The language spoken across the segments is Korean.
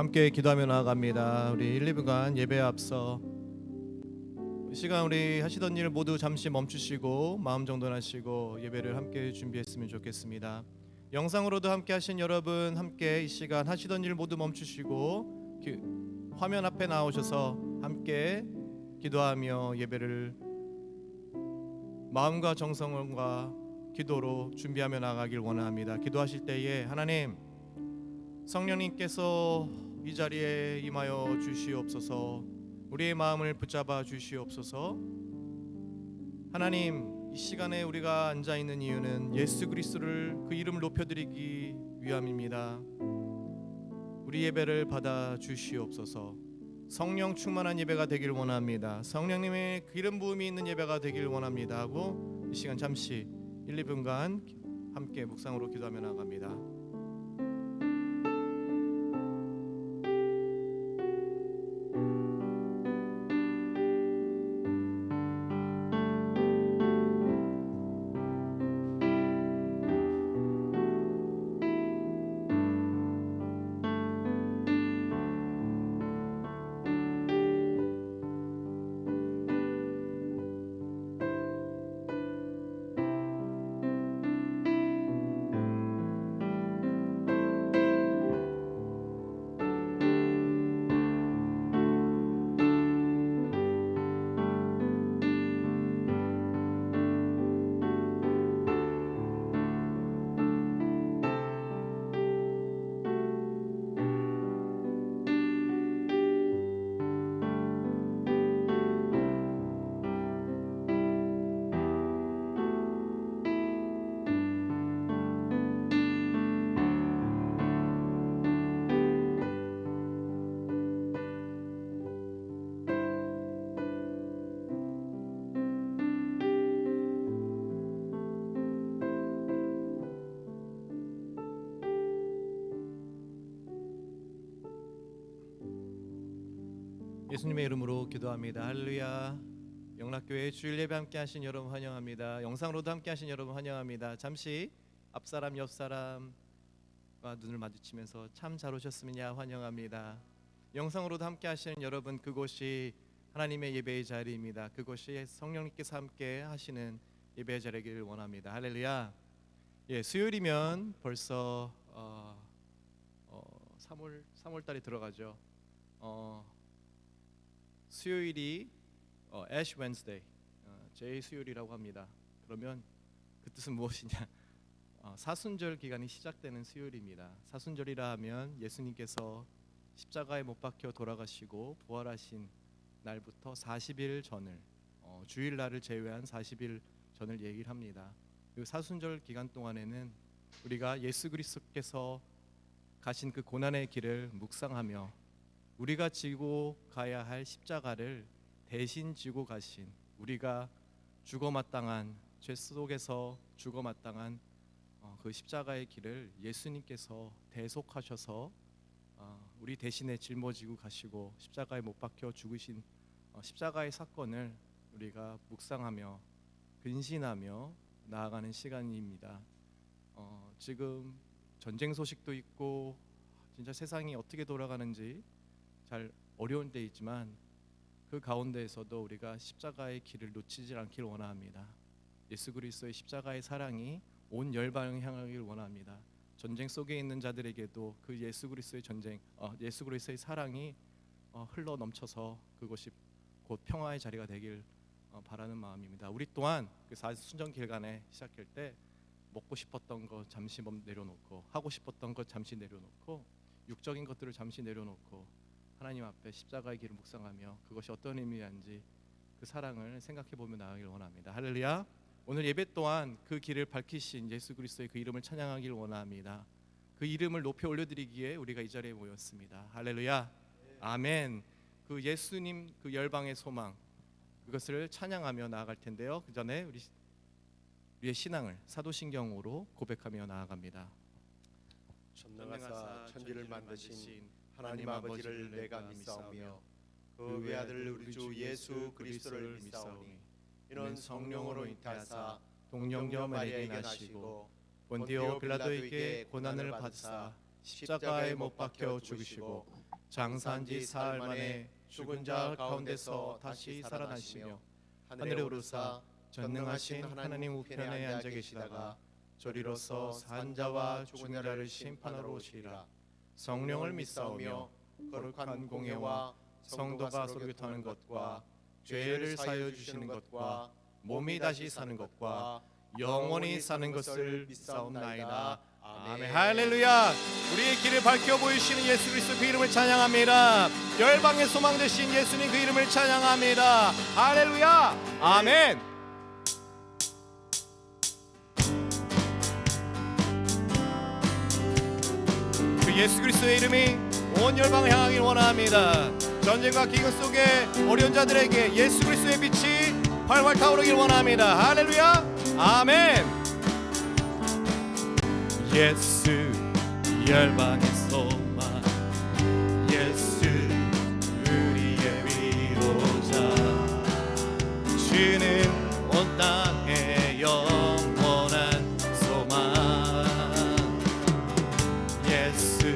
함께 기도하며 나아갑니다. 우리 1, 2분간 예배에 앞서 이 시간 우리 하시던 일 모두 잠시 멈추시고 마음 정돈하시고 예배를 함께 준비했으면 좋겠습니다. 영상으로도 함께 하신 여러분, 함께 이 시간 하시던 일 모두 멈추시고 화면 앞에 나오셔서 함께 기도하며 예배를 마음과 정성과 기도로 준비하며 나가길 원합니다. 기도하실 때에 하나님, 성령님께서 이 자리에 임하여 주시옵소서. 우리의 마음을 붙잡아 주시옵소서. 하나님, 이 시간에 우리가 앉아 있는 이유는 예수 그리스도를, 그 이름을 높여드리기 위함입니다. 우리 예배를 받아 주시옵소서. 성령 충만한 예배가 되길 원합니다. 성령님의 기름 부음이 있는 예배가 되길 원합니다 하고 이 시간 잠시 1, 2분간 함께 묵상으로 기도하며 나갑니다. 예수님의 이름으로 기도합니다. 할렐루야. 영락교회 주일 예배 함께 하신 여러분 환영합니다. 영상으로도 함께 하신 여러분 환영합니다. 잠시 앞사람 옆사람과 눈을 마주치면서 참 잘 오셨습니다 환영합니다. 영상으로도 함께 하시는 여러분, 그곳이 하나님의 예배의 자리입니다. 그곳이 성령님께서 함께 하시는 예배의 자리이기를 원합니다. 할렐루야. 예, 수요일이면 벌써 3월 달이 들어가죠. 수요일이 애쉬 웬스데이, 제 수요일이라고 합니다. 그러면 그 뜻은 무엇이냐? 사순절 기간이 시작되는 수요일입니다. 사순절이라 하면 예수님께서 십자가에 못 박혀 돌아가시고 부활하신 날부터 40일 전을, 주일날을 제외한 40일 전을 얘기를 합니다. 그 사순절 기간 동안에는 우리가 예수 그리스도께서 가신 그 고난의 길을 묵상하며 우리가 지고 가야 할 십자가를 대신 지고 가신, 우리가 죽어 마땅한, 죄 속에서 죽어 마땅한 그 십자가의 길을 예수님께서 대속하셔서 우리 대신에 짊어지고 가시고 십자가에 못 박혀 죽으신 십자가의 사건을 우리가 묵상하며 근신하며 나아가는 시간입니다. 지금 전쟁 소식도 있고 진짜 세상이 어떻게 돌아가는지 잘 어려운 때 있지만 그 가운데에서도 우리가 십자가의 길을 놓치지 않기를 원합니다. 예수 그리스도의 십자가의 사랑이 온 열방을 향하기를 원합니다. 전쟁 속에 있는 자들에게도 그 예수 그리스도의 예수 그리스도의 사랑이 흘러 넘쳐서 그것이 곧 평화의 자리가 되길 바라는 마음입니다. 우리 또한 그 사순절 기간에 시작할 때 먹고 싶었던 것 잠시 내려놓고, 하고 싶었던 것 잠시 내려놓고, 육적인 것들을 잠시 내려놓고 하나님 앞에 십자가의 길을 묵상하며 그것이 어떤 의미인지 그 사랑을 생각해보며 나아가길 원합니다. 할렐루야. 오늘 예배 또한 그 길을 밝히신 예수 그리스도의 그 이름을 찬양하길 원합니다. 그 이름을 높이 올려드리기에 우리가 이 자리에 모였습니다. 할렐루야. 아멘. 그 예수님, 그 열방의 소망, 그것을 찬양하며 나아갈 텐데요. 그 전에 우리의 신앙을 사도신경으로 고백하며 나아갑니다. 전능하사 천지를 만드신 하나님 아버지를 내가 믿사오며 그 외아들 우리 주 예수 그리스도를 믿사오니 이는 성령으로 잉태하사 동정녀 마리아에게 나시고 본디오 빌라도에게 고난을 받으사 십자가에 못 박혀 죽으시고 장사한 지 사흘 만에 죽은 자 가운데서 다시 살아나시며 하늘에 오르사 전능하신 하나님 우편에 앉아 계시다가 저리로서 산 자와 죽은 자를 심판하러 오시리라. 성령을 믿사오며 거룩한 공회와 성도가 서로 교통하는 것과 죄를 사하여 주시는 것과 몸이 다시 사는 것과 영원히 사는 것을 믿사옵나이다. 아멘. 할렐루야. 우리의 길을 밝혀 보이시는 예수 그리스도 그 이름을 찬양합니다. 열방의 소망 되신 예수님 그 이름을 찬양합니다. 할렐루야. 아멘. 그 예수 그리스도의 이름이 온 열방을 향하길 원합니다. 전쟁과 기근 속에 어려운 자들에게 예수 그리스도의 빛이 활활 타오르길 원합니다. 할렐루야. 아멘. 예수 열방의 소망, 예수 우리의 위로자, 주는 온 땅의 영원한 소망, 예수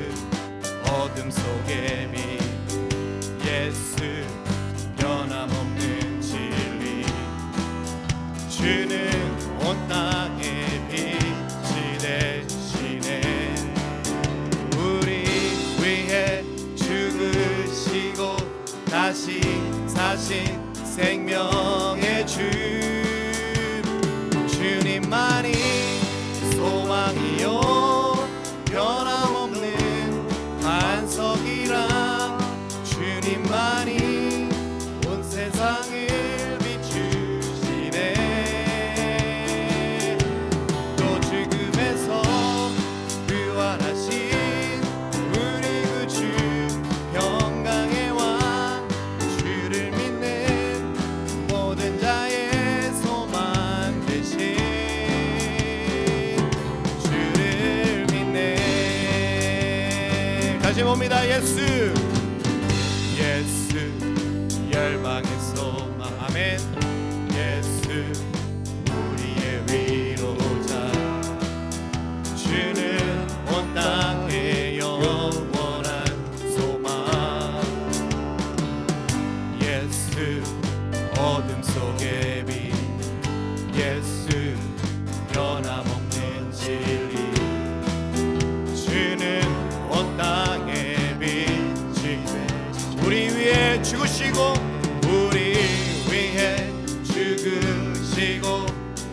어둠 속의 빛, 예수 변함없는 진리, 주는 온 땅의 빛이 되시네. 우리 위해 죽으시고 다시 사신 생명의 주, 주님만이 소망이요 변함없는 반석이라, 주님만이 온 세상을 비추시네. 또 죽음에서 부활하신 우리 구주 평강의 왕, 주를 믿는 모든 자의 소망 되신 주를 믿네. 다시 봅니다. 예수 열방의 소망. 아멘. 예수 우리의 위로자, 주는 온 땅의 영원한 소망, 예수 어둠 속의 빛, 예수 변함없는 진리, 주는 온 땅의 빛이 우리 위해 죽으시고, 우리 위해 죽으시고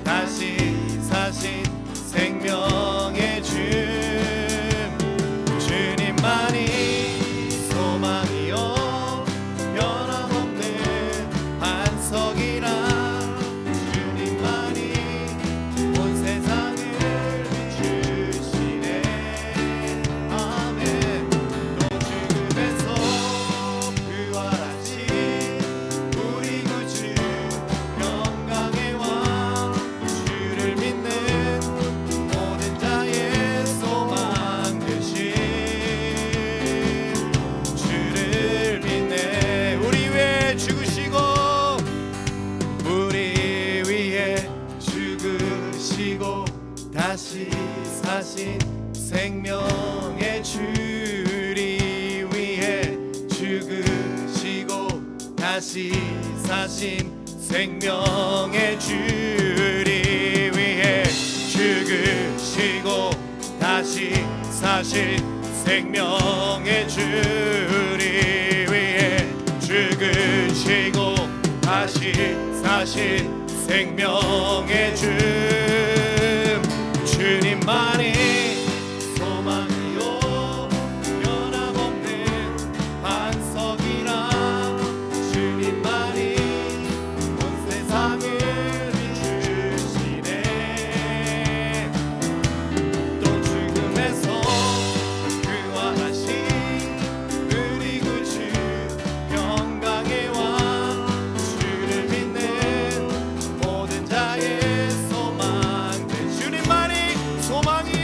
다시 사신 생명의 주, 주님만이 소망이요 변함없는 반석이라, 주님만이 온 세상을 비추시네. 아멘. 또 죽음에서 부활하신 우리 구주 평강의 왕, 주를 믿는 모든 자의 소망 되신 주를 믿네. 우리 위해 죽으시고, 우리 위해 죽으시고 다시 사신 생명의 주, 우리 위해 죽으시고 다시 사신 생명의 주, 우리 위해 죽으시고 다시 사신 생명의 주, 우리 위해 죽으시고 다시 사신 생명의 주, 주님만이 소망이요 변함없는 반석이라, 주님만이 온 세상을 비추시네. 또 죽음에서 부활하신 우리 구주 평강의 왕, 주를 믿는 모든 자의 소망, 주님만이 소망이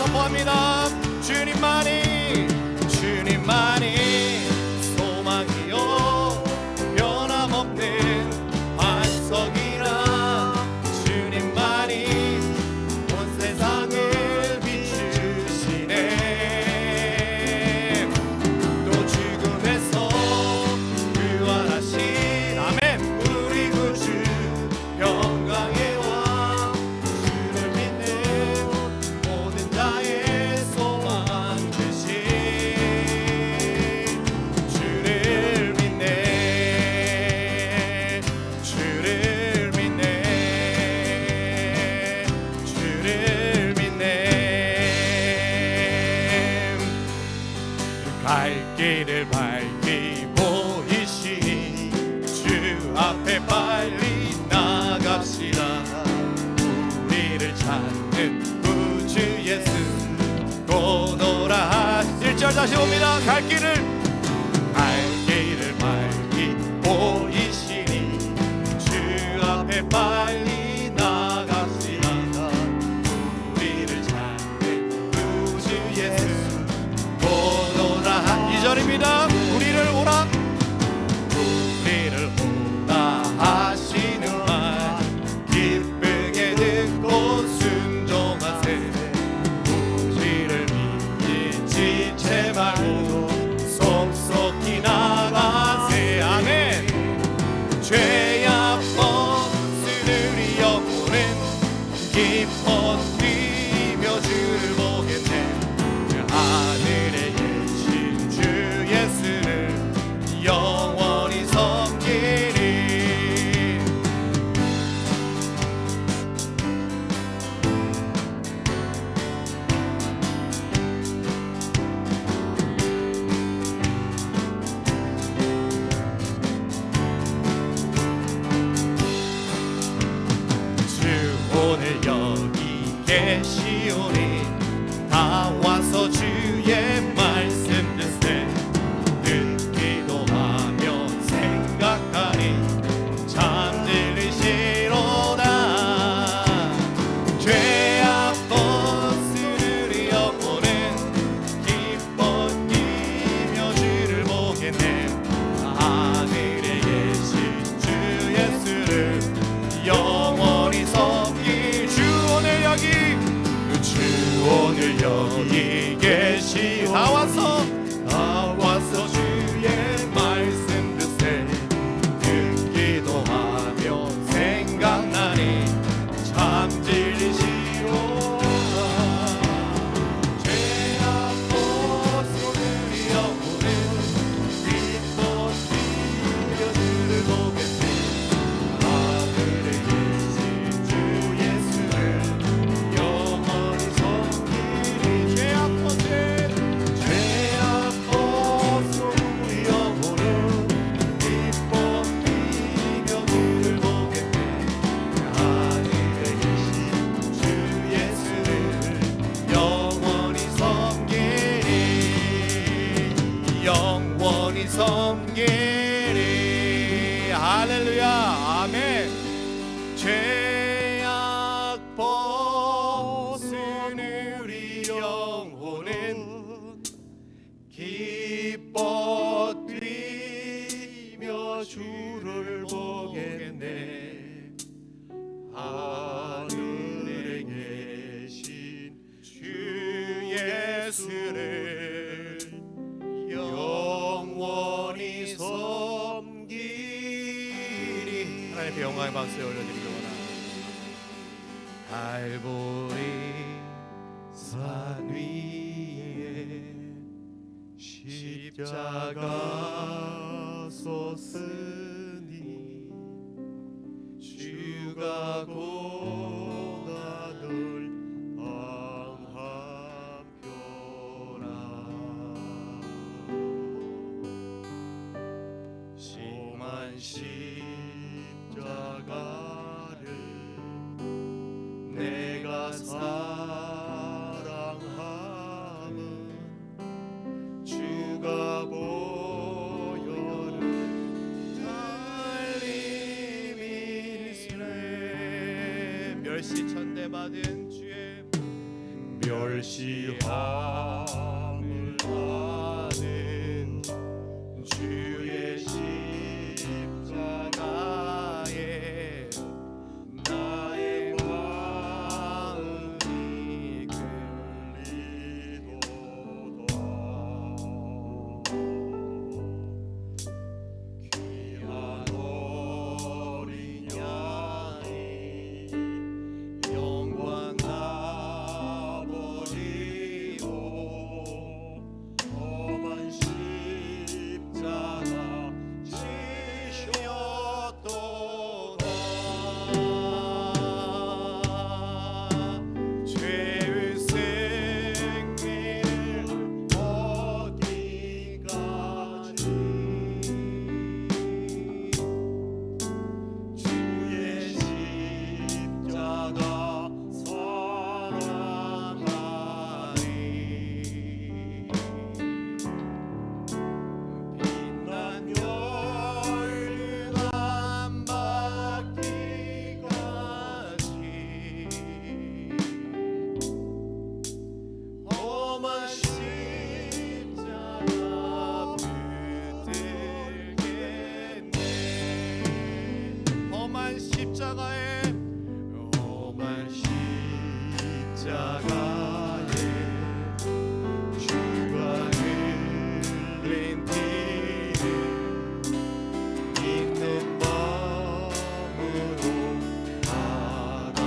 선포합니다. 주님만이 소망이요 변함없는 반석이라. 주님만이 온 세상을 비추시네. 또 죽음에서 부활하신 아멘 우리 구주 평강의 왕. 주를 믿는 모든 자의 소망 되신 주를 믿네. 주를 믿네. 주를 믿네. 갈 길을 밝히 보이시니 주 앞에 빨리 나갑시다. 우리를 찾는 구주 예수 곧 오라. 1절 다시 봅니다. 갈 길을 밝히 보이시니 주 앞에 빨리 나갑시다. 우리를 찾는 구주 예수 곧 오라. 2절입니다. 우리를 오라 하시는 말 기쁘게 듣고 순종하세. 우리를 믿기 지체 말고 속속히 나가세. 아멘. 죄악 벗은 우리 영혼은 기뻐 뛰며 주를 보겠네. 하늘에 계신 주 예수를 영원히 섬기리. 주 오늘 여기 계시오니 다 와서 주의 말씀 듣세. 듣기도 하며 생각하니 잠들으시로다. 죄악 벗은 우리 영혼은 기뻐 뛰며 주를 보겠네. 하늘에 계신 주 예수를 영원히 섬길. 주 오늘 여기 계시. 다 와서 주의 말씀 듣세. 듣기도 하며 생각나니 잠들리시로다. 죄악 벗은 우리 영혼은 기뻐 뛰며 주를 보겠네. 하늘에 계신 주 예수를 영원히 섬기리. 죄악 벗은 우리 영혼은 기뻐 뛰며 주를 보겠네. 하늘에 계신 주 예수를 영원히 섬기리. 영원히 섬기리. 할렐루야. 아멘. 죄악 벗은 우리 영혼은 기뻐 뛰며 주를 보겠네. 하늘에 계신 주 예수를 영원히 섬기리. 하나님께 영광의 박수 올려드리기 원합니다. 갈보리 산 위에 십자가 섰으니 주가 고난을 당하표라. 심한 십자가를 내가 사랑함은 주가 보여는 달림이시네. 멸시천대받은 주의 멸시함을 받는 주의 십자가에 나의 마음이 끌리도다. 귀한 어린 양이 영광 나버리고 험한 십자가 지셨도다. 죄의 생명을 얻기까지 주의 십자가 사랑하리. 빛난 멸류관 받기까지 험한 십자가 붙들겠네. 험한 십자가에 주가 흘린 피를 있는 마음으로 바라보니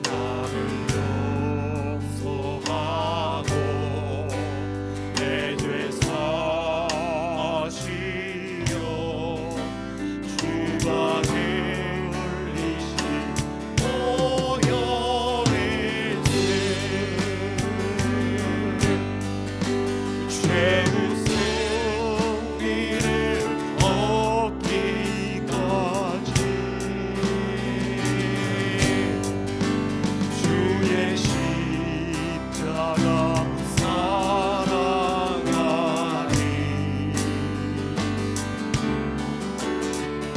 나를 용서하고 내 죄 사하시려 주가 흘리신 보혈의 血죄의 승리를 얻기까지 주의 십자가 사랑하리.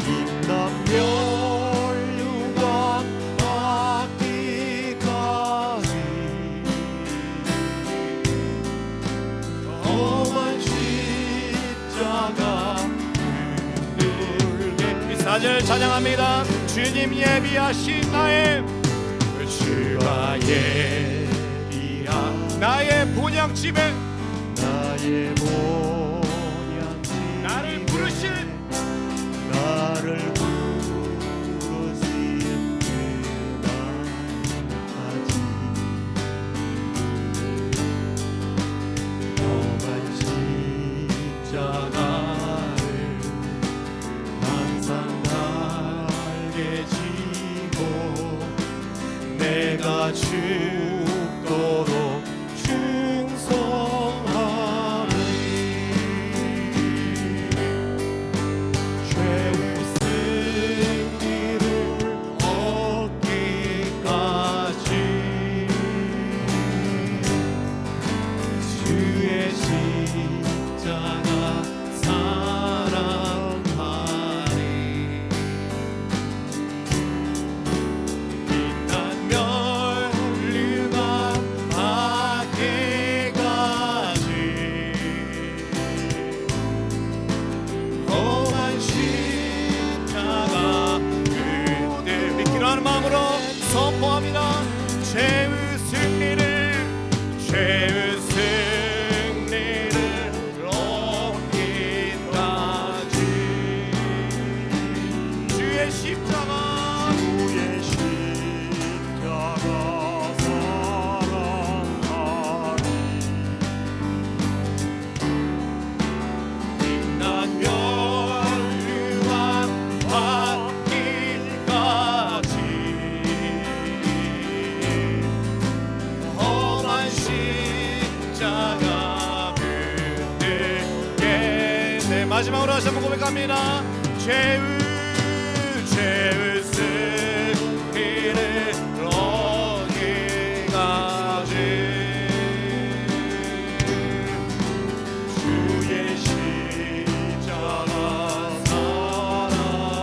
빛난 멸류관 받기까지 험한 십자가 붙들게. 이 사절을 찬양합니다. 주님 예비하신 주가 예비한 나의 본향집에 나를 부르신 험한 십자가를 항상 달게 지고 내가 죽도록 충성하리. 죄의 승리를 얻기까지 주의 십자가 사랑하리. 빛난 멸류관 받기까지 험한 십자가 그때 우리 기도하는 마음으로 선포합니다. 죄의 승리를 얻기까지 주의 십자가 사랑하리. 빛난 멸류관 받기까지 험한 십자가 붙들겠네. 마지막으로 다시 한번 고백합니다. 죄의 승리를 얻기까지 주의 십자가 사랑하리.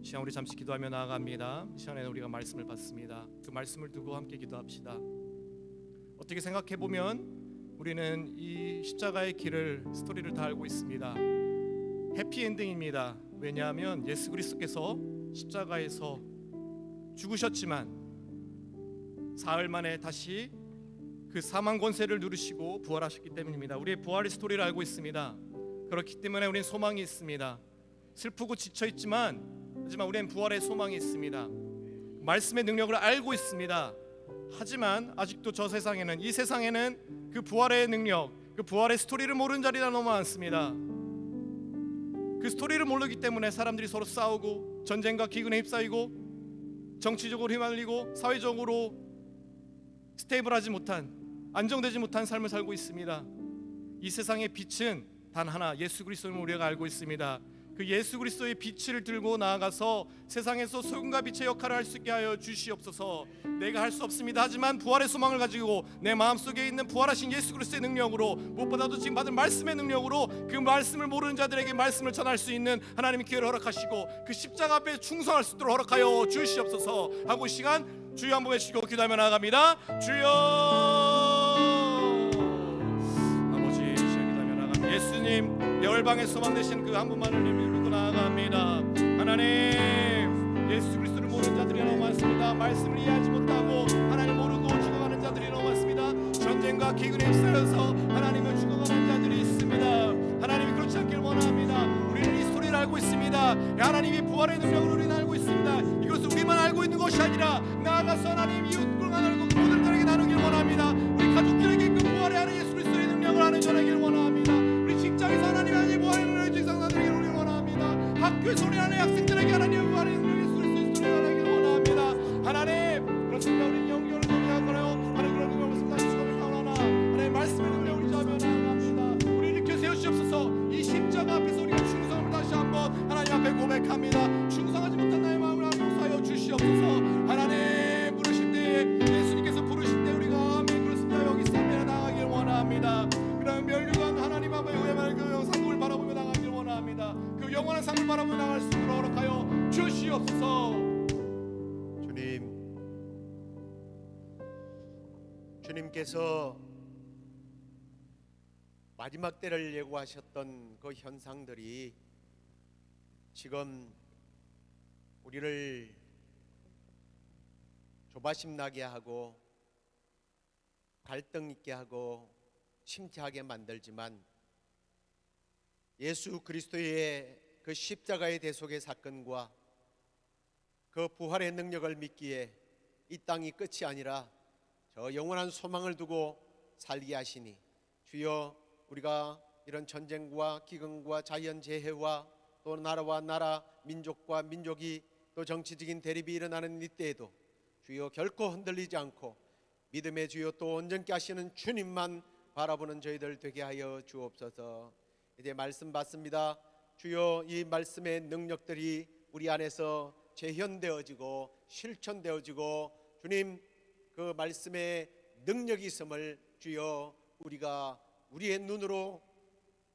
시간 우리 잠시 기도하며 나아갑니다. 이 시간에 우리가 말씀을 받습니다. 그 말씀을 두고 함께 기도합시다. 어떻게 생각해 보면 우리는 이 십자가의 길을 스토리를 다 알고 있습니다. 해피엔딩입니다. 왜냐하면 예수 그리스도께서 십자가에서 죽으셨지만 사흘 만에 다시 그 사망 권세를 누르시고 부활하셨기 때문입니다. 우리의 부활의 스토리를 알고 있습니다. 그렇기 때문에 우리는 소망이 있습니다. 슬프고 지쳐있지만 하지만 우리는 부활의 소망이 있습니다. 말씀의 능력을 알고 있습니다. 하지만 아직도 저 세상에는, 이 세상에는 그 부활의 능력, 그 부활의 스토리를 모르는 자리가 너무 많습니다. 그 스토리를 모르기 때문에 사람들이 서로 싸우고 전쟁과 기근에 휩싸이고 정치적으로 휘말리고 사회적으로 스테이블하지 못한, 안정되지 못한 삶을 살고 있습니다. 이 세상의 빛은 단 하나, 예수 그리스도를 우리가 알고 있습니다. 그 예수 그리스도의 빛을 들고 나아가서 세상에서 소금과 빛의 역할을 할 수 있게 하여 주시옵소서. 내가 할 수 없습니다. 하지만 부활의 소망을 가지고 내 마음속에 있는 부활하신 예수 그리스도의 능력으로, 무엇보다도 지금 받은 말씀의 능력으로 그 말씀을 모르는 자들에게 말씀을 전할 수 있는 하나님의 기회를 허락하시고 그 십자가 앞에 충성할 수 있도록 허락하여 주시옵소서 하고 이 시간 주여 한번 외치고 기도하며 나아갑니다. 주여. 아버지, 이 시간 기도하며 나아갑니다. 예수님, 열방의 소망 되신 그 한 분만을 믿고 나아갑니다. 하나님, 예수 그리스도를 모르는 자들이 너무 많습니다. 말씀을 이해하지 못하고 하나님 모르고 죽어가는 자들이 너무 많습니다. 전쟁과 기근에 휩싸여서 하나님을 죽어가는 자들이 있습니다. 하나님이 그렇지 않기를 원합니다. 우리는 이 스토리를 알고 있습니다. 하나님이 부활의 능력을 우리는 알고 있습니다. 이것은 우리만 알고 있는 것이 아니라 나아가서 하나님 이웃들과 나누고 모든 자에게 나누기를 원합니다. 우리 가족들에게 그 부활의 하는 예수 그리스도의 능력을 하는 전하기를 원합니다. 우리 직장에서 하나님 하나님 부활의 능력을 직장사들에게 우리를 원합니다. 학교에서 우리 하나님 학생들에게 하나님 부활의 능력을 예수 그리스도의 능력을 하기를 원합니다. 하나님, 그렇습니다. 우리는 영역을 정리하거나요 하나님 그런 능력을 말씀 다시 주시옵소서. 하나님 말씀의 능력을 우리 잡아 나갑니다. 우리 일으켜 세우시옵소서. 이 십자가 앞에서 우리가 충성을 다시 한번 하나님 앞에 고백합니다. 충성하지 못한 나의 마음을 용서하여 주시옵소서. 하나님 부르실 때, 예수님께서 부르실 때 우리가 아멘 그렇습니다. 여기 있으며 나가길 원합니다. 그런 멸류관 하나님 앞에 의회만 그 상급을 바라보며 나가길 원합니다. 그 영원한 상을 바라보며 나갈 수 있도록 허락하여 주시옵소서. 주님께서 마지막 때를 예고하셨던 그 현상들이 지금 우리를 조바심 나게 하고 갈등 있게 하고 침체하게 만들지만 예수 그리스도의 그 십자가의 대속의 사건과 그 부활의 능력을 믿기에 이 땅이 끝이 아니라 저 영원한 소망을 두고 살게 하시니 주여, 우리가 이런 전쟁과 기근과 자연재해와 또 나라와 나라, 민족과 민족이 또 정치적인 대립이 일어나는 이때에도 주여 결코 흔들리지 않고 믿음의 주여 또 온전케 하시는 주님만 바라보는 저희들 되게 하여 주옵소서. 이제 말씀 받습니다. 주여, 이 말씀의 능력들이 우리 안에서 재현되어지고 실천되어지고 주님 그 말씀의 능력이 있음을 주여 우리가 우리의 눈으로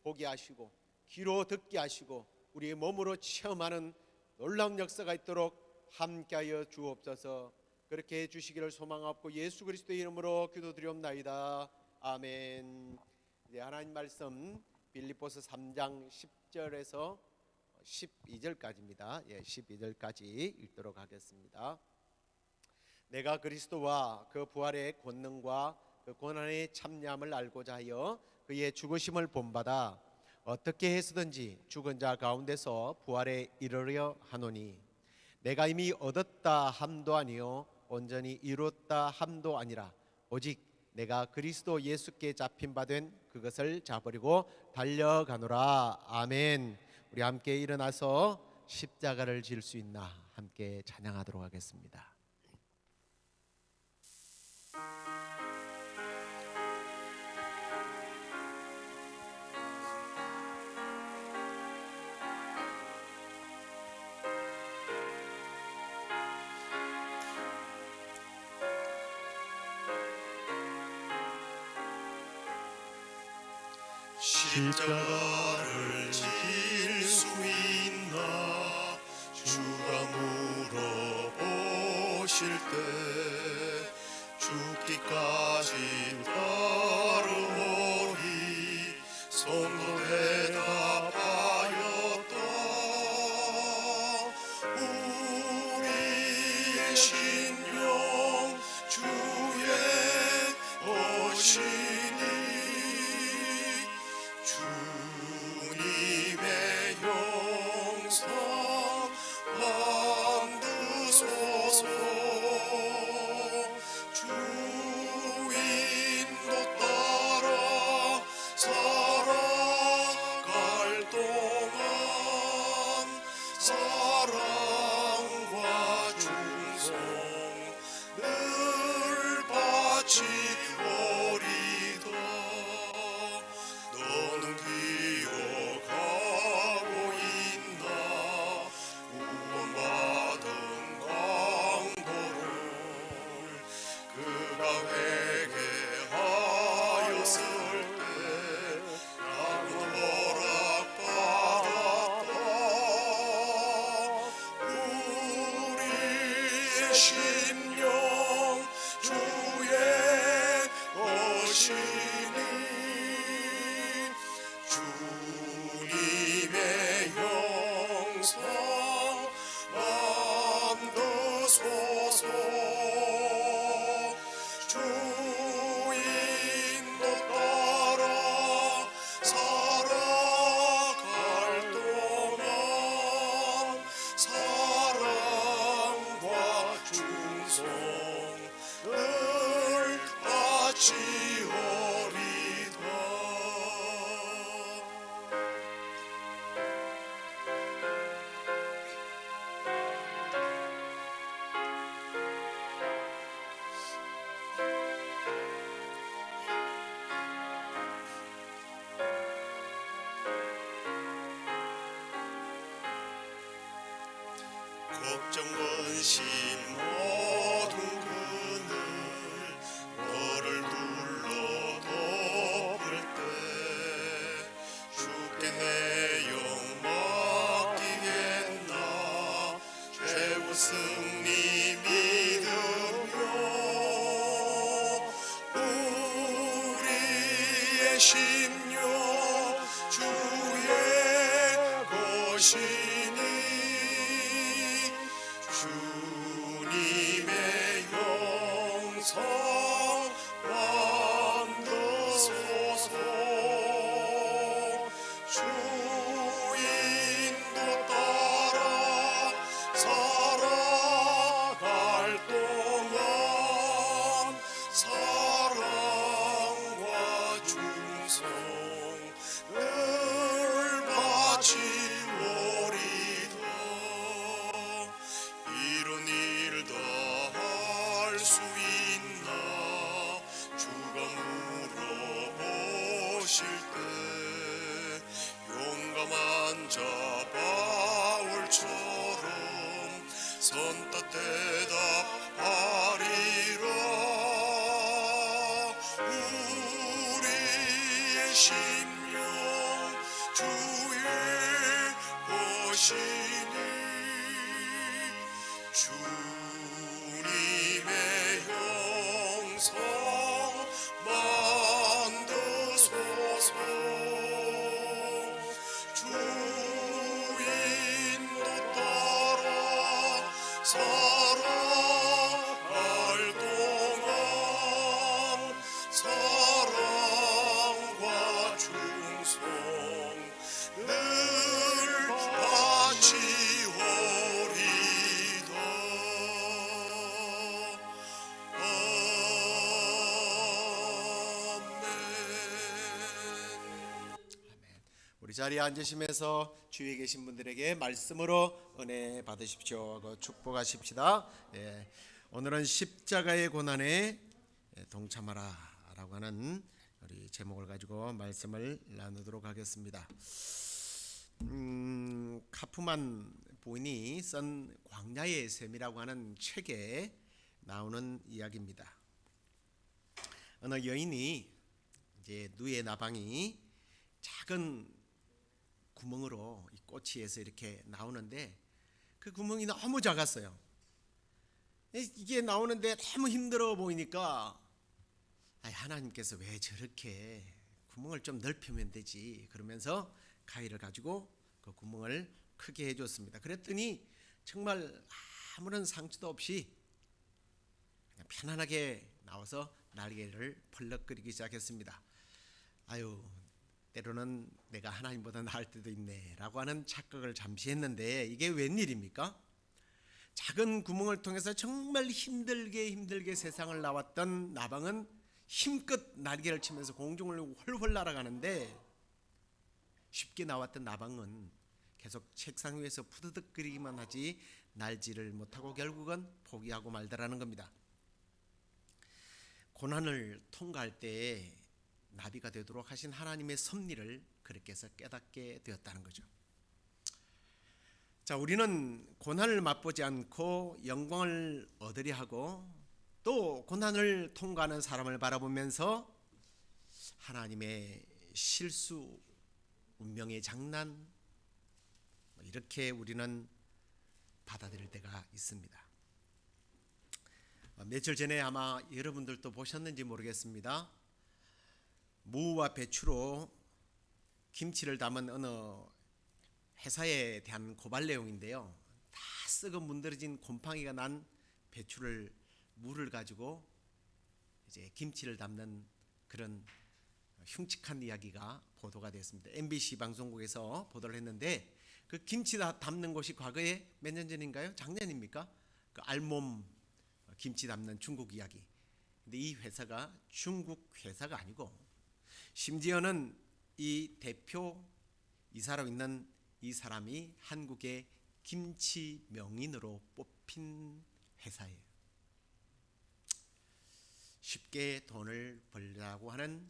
보게 하시고 귀로 듣게 하시고 우리의 몸으로 체험하는 놀라운 역사가 있도록 함께하여 주옵소서. 그렇게 해주시기를 소망하고 예수 그리스도의 이름으로 기도드리옵나이다. 아멘. 이제 하나님 말씀 빌립보서 3장 10절에서 12절까지입니다. 12절까지 읽도록 하겠습니다. 내가 그리스도와 그 부활의 권능과 그 고난의 참여함을 알고자 하여 그의 죽으심을 본받아 어떻게 해서든지 죽은 자 가운데서 부활에 이르려 하노니 내가 이미 얻었다 함도 아니요 온전히 이뤘다 함도 아니라 오직 내가 그리스도 예수께 잡힌 바 된 그것을 잡으려고 달려가노라. 아멘. 우리 함께 일어나서 십자가를 질 수 있나 함께 찬양하도록 하겠습니다. 십자가를 질 수 있나 주가 걱정 근심 모든 그늘 너를 둘러 덮을 때 주께 내 영 맡기겠나 최후 승리 믿으며 우리의 심령 주의 것이니 주님의 영성 만드소서 주 인도 따라 살아갈 동안 사랑과 충성 늘 바치오리다 이런 일 다 할 수 있나 주가 물어보실 때 용감한 자 바울처럼 선뜻 대답하리라 우리의 심령 주의 것이니 주님의 영성 만드소서 주 인도 따라 살아갈 동안 사랑과 충성 늘 바치오리다 아멘. 우리 자리에 앉으시면서 주위에 계신 분들에게 말씀으로 은혜 받으십시오. 축복하십시다. 예, 오늘은 십자가의 고난에 동참하라라고 하는 우리 제목을 가지고 말씀을 나누도록 하겠습니다. 카프만 부인이 쓴 광야의 셈이라고 하는 책에 나오는 이야기입니다. 어느 여인이 이제 누에 나방이 작은 구멍으로 이 꼬치에서 이렇게 나오는데 그 구멍이 너무 작았어요. 이게 나오는데 너무 힘들어 보이니까 하나님께서 왜 저렇게 구멍을 좀 넓히면 되지 그러면서 가위를 가지고 그 구멍을 크게 해줬습니다. 그랬더니 정말 아무런 상처도 없이 그냥 편안하게 나와서 날개를 펄럭거리기 시작했습니다. 아유, 때로는 내가 하나님보다 나을 때도 있네 라고 하는 착각을 잠시 했는데 이게 웬일입니까? 작은 구멍을 통해서 정말 힘들게 세상을 나왔던 나방은 힘껏 날개를 치면서 공중을 훨훨 날아가는데 쉽게 나왔던 나방은 계속 책상 위에서 푸드득거리기만 하지 날지를 못하고 결국은 포기하고 말더라는 겁니다. 고난을 통과할 때에 나비가 되도록 하신 하나님의 섭리를 그렇게 해서 깨닫게 되었다는 거죠. 자, 우리는 고난을 맛보지 않고 영광을 얻으려 하고 또 고난을 통과하는 사람을 바라보면서 하나님의 실수, 운명의 장난 이렇게 우리는 받아들일 때가 있습니다. 며칠 전에 아마 여러분들도 보셨는지 모르겠습니다. 무와 배추로 김치를 담은 어느 회사에 대한 고발 내용인데요. 다 썩어 문드러진 곰팡이가 난 배추를 물을 가지고 이제 김치를 담는 그런 흉측한 이야기가 보도가 됐습니다. MBC 방송국에서 보도를 했는데 그 김치 담는 곳이 과거에 몇 년 전인가요? 작년입니까? 그 알몸 김치 담는 중국 이야기. 근데 이 회사가 중국 회사가 아니고 심지어는 이 대표 이사로 있는 이 사람이 한국의 김치 명인으로 뽑힌 회사예요. 쉽게 돈을 벌려고 하는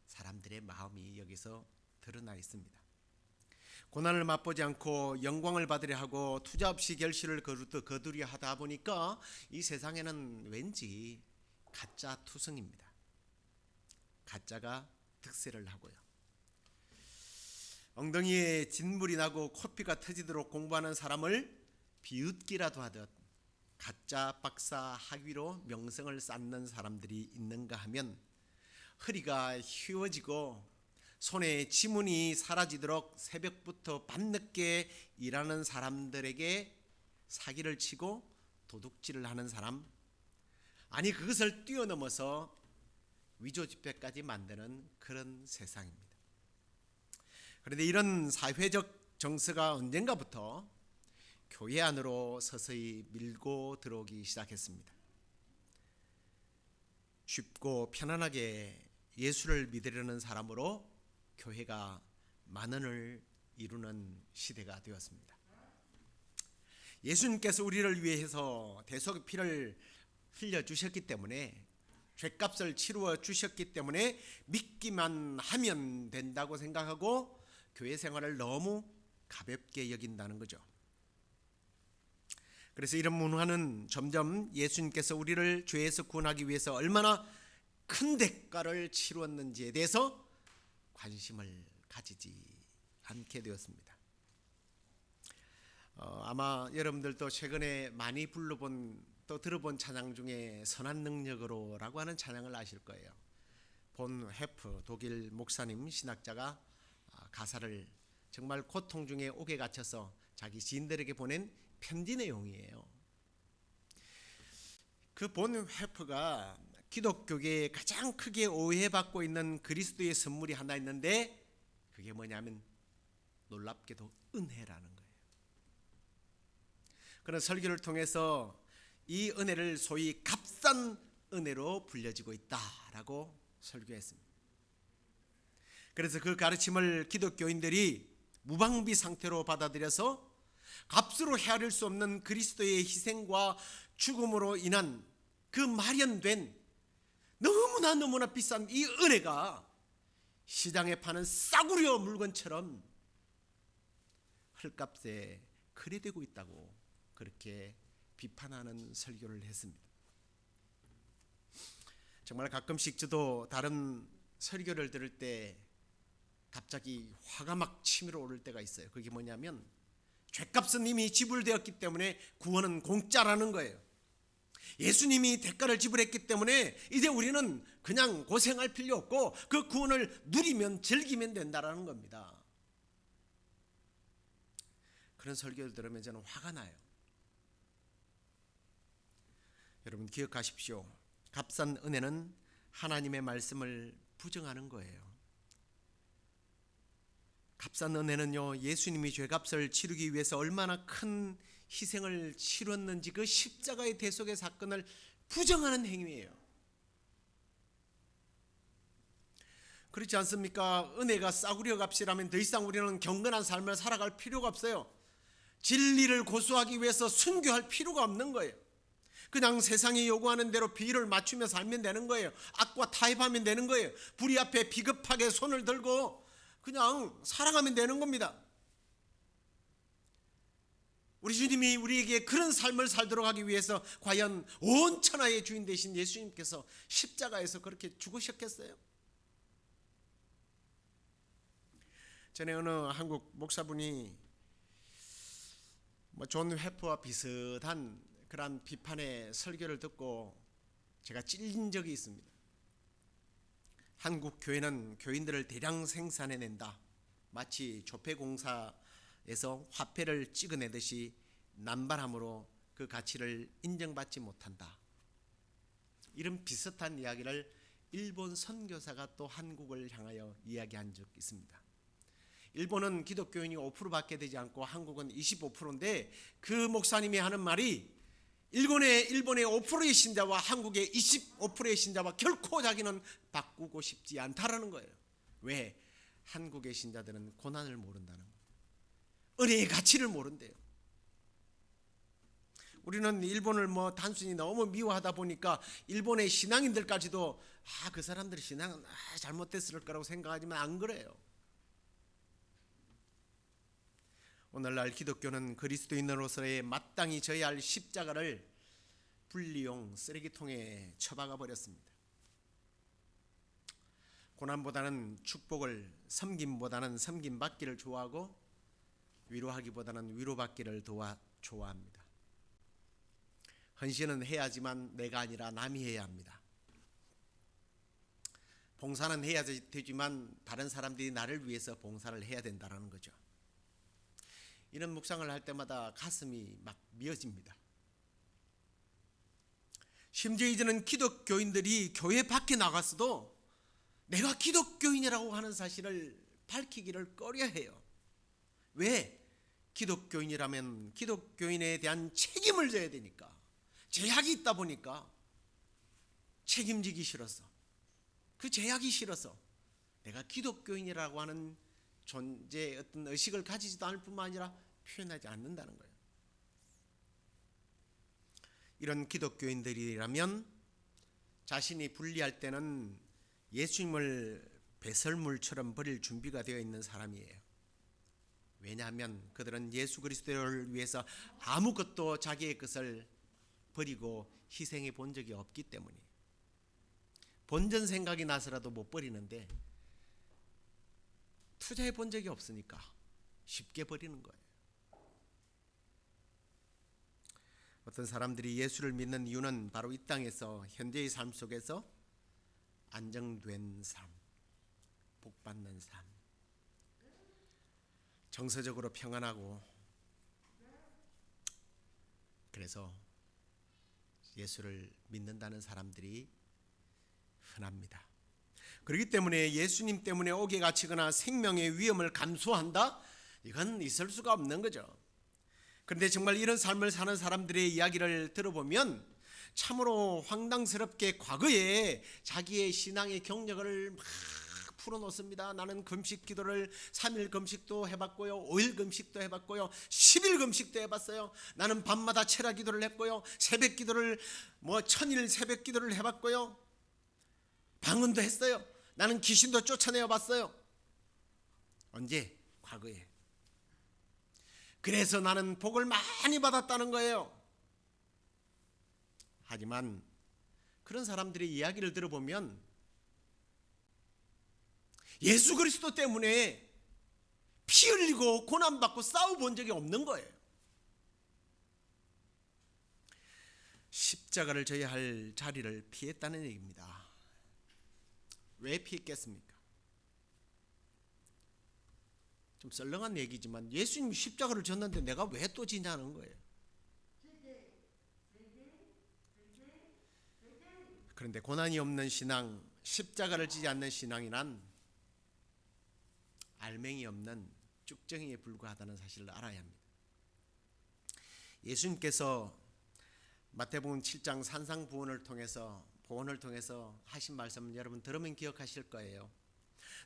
사람들의 마음이 여기서 드러나 있습니다. 고난을 맛보지 않고 영광을 받으려 하고 투자 없이 결실을 거두려 하다 보니까 이 세상에는 왠지 가짜 투성입니다. 가짜가 득세를 하고요. 엉덩이에 진물이 나고 코피가 터지도록 공부하는 사람을 비웃기라도 하듯 가짜 박사 학위로 명성을 쌓는 사람들이 있는가 하면 허리가 휘어지고 손에 지문이 사라지도록 새벽부터 밤늦게 일하는 사람들에게 사기를 치고 도둑질을 하는 사람, 아니 그것을 뛰어넘어서 위조지폐까지 만드는 그런 세상입니다. 그런데 이런 사회적 정서가 언젠가부터 교회 안으로 서서히 밀고 들어오기 시작했습니다. 쉽고 편안하게 예수를 믿으려는 사람으로 교회가 만원을 이루는 시대가 되었습니다. 예수님께서 우리를 위해서 대속의 피를 흘려주셨기 때문에, 죄값을 치루어 주셨기 때문에 믿기만 하면 된다고 생각하고 교회 생활을 너무 가볍게 여긴다는 거죠. 그래서 이런 문화는 점점 예수님께서 우리를 죄에서 구원하기 위해서 얼마나 큰 대가를 치루었는지에 대해서 관심을 가지지 않게 되었습니다. 아마 여러분들도 최근에 많이 불러본 또 들어본 찬양 중에 선한 능력으로라고 하는 찬양을 아실 거예요. 본 헤프 독일 목사님 신학자가 가사를 정말 고통 중에 옥에 갇혀서 자기 지인들에게 보낸 편지 내용이에요. 그 본 헤프가 기독교계에 가장 크게 오해받고 있는 그리스도의 선물이 하나 있는데 그게 뭐냐면 놀랍게도 은혜라는 거예요. 그런 설교를 통해서 이 은혜를 소위 값싼 은혜로 불려지고 있다라고 설교했습니다. 그래서 그 가르침을 기독교인들이 무방비 상태로 받아들여서 값으로 헤아릴 수 없는 그리스도의 희생과 죽음으로 인한 그 마련된 너무나 비싼 이 은혜가 시장에 파는 싸구려 물건처럼 헐값에 거래되고 있다고 그렇게 비판하는 설교를 했습니다. 정말 가끔씩 저도 다른 설교를 들을 때 갑자기 화가 막 치밀어 오를 때가 있어요. 그게 뭐냐면 죄값은 이미 지불되었기 때문에 구원은 공짜라는 거예요. 예수님이 대가를 지불했기 때문에 이제 우리는 그냥 고생할 필요 없고 그 구원을 누리면 즐기면 된다라는 겁니다. 그런 설교를 들으면 저는 화가 나요. 여러분 기억하십시오. 값싼 은혜는 하나님의 말씀을 부정하는 거예요. 값싼 은혜는요, 예수님이 죄값을 치르기 위해서 얼마나 큰 희생을 치렀는지 그 십자가의 대속의 사건을 부정하는 행위예요. 그렇지 않습니까? 은혜가 싸구려 값이라면 더 이상 우리는 경건한 삶을 살아갈 필요가 없어요. 진리를 고수하기 위해서 순교할 필요가 없는 거예요. 그냥 세상이 요구하는 대로 비율을 맞추며 살면 되는 거예요. 악과 타협하면 되는 거예요. 불의 앞에 비겁하게 손을 들고 그냥 살아가면 되는 겁니다. 우리 주님이 우리에게 그런 삶을 살도록 하기 위해서 과연 온 천하의 주인 되신 예수님께서 십자가에서 그렇게 죽으셨겠어요? 전에 어느 한국 목사분이 존 회프와 비슷한 그런 비판의 설교를 듣고 제가 찔린 적이 있습니다. 한국 교회는 교인들을 대량 생산해낸다. 마치 조폐공사에서 화폐를 찍어내듯이 남발함으로 그 가치를 인정받지 못한다. 이런 비슷한 이야기를 일본 선교사가 또 한국을 향하여 이야기한 적이 있습니다. 일본은 기독교인이 5%밖에 되지 않고 한국은 25%인데 그 목사님이 하는 말이 일본의 5%의 신자와 한국의 25%의 신자와 결코 자기는 바꾸고 싶지 않다라는 거예요. 왜? 한국의 신자들은 고난을 모른다는 거예요. 은혜의 가치를 모른대요. 우리는 일본을 단순히 너무 미워하다 보니까 일본의 신앙인들까지도 그 사람들의 신앙은 잘못됐을 거라고 생각하지만 안 그래요. 오늘날 기독교는 그리스도인으로서의 마땅히 져야 할 십자가를 분리용 쓰레기통에 처박아 버렸습니다. 고난보다는 축복을, 섬김보다는 섬김받기를 좋아하고 위로하기보다는 위로받기를 좋아합니다. 헌신은 해야지만 내가 아니라 남이 해야 합니다. 봉사는 해야 되지만 다른 사람들이 나를 위해서 봉사를 해야 된다는 거죠. 이런 묵상을 할 때마다 가슴이 막 미어집니다. 심지어 이제는 기독교인들이 교회 밖에 나갔어도 내가 기독교인이라고 하는 사실을 밝히기를 꺼려해요. 왜? 기독교인이라면 기독교인에 대한 책임을 져야 되니까, 제약이 있다 보니까 책임지기 싫어서, 그 제약이 싫어서 내가 기독교인이라고 하는 존재의 어떤 의식을 가지지도 않을 뿐만 아니라 표현하지 않는다는 거예요. 이런 기독교인들이라면 자신이 분리할 때는 예수님을 배설물처럼 버릴 준비가 되어 있는 사람이에요. 왜냐하면 그들은 예수 그리스도를 위해서 아무것도 자기의 것을 버리고 희생해 본 적이 없기 때문이에요. 본전 생각이 나서라도 못 버리는데 투자해 본 적이 없으니까 쉽게 버리는 거예요. 어떤 사람들이 예수를 믿는 이유는 바로 이 땅에서 현재의 삶 속에서 안정된 삶, 복받는 삶, 정서적으로 평안하고, 그래서 예수를 믿는다는 사람들이 흔합니다. 그렇기 때문에 예수님 때문에 옥에 갇히거나 생명의 위험을 감수한다? 이건 있을 수가 없는 거죠. 그런데 정말 이런 삶을 사는 사람들의 이야기를 들어보면 참으로 황당스럽게 과거에 자기의 신앙의 경력을 막 풀어놓습니다. 나는 금식 기도를 3일 금식도 해봤고요, 5일 금식도 해봤고요, 10일 금식도 해봤어요. 나는 밤마다 철야 기도를 했고요, 새벽 기도를 1000일 새벽 기도를 해봤고요, 방언도 했어요. 나는 귀신도 쫓아내어 봤어요. 언제? 과거에. 그래서 나는 복을 많이 받았다는 거예요. 하지만 그런 사람들의 이야기를 들어보면 예수 그리스도 때문에 피 흘리고 고난받고 싸워본 적이 없는 거예요. 십자가를 져야 할 자리를 피했다는 얘기입니다. 왜 피했겠습니까? 좀 썰렁한 얘기지만 예수님이 십자가를 졌는데 내가 왜 또 지냐는 거예요. 그런데 고난이 없는 신앙, 십자가를 지지 않는 신앙이란 알맹이 없는 쭉정이에 불과하다는 사실을 알아야 합니다. 예수님께서 마태복음 7장 산상부원을 통해서 보언을 통해서 하신 말씀을 여러분 들으면 기억하실 거예요.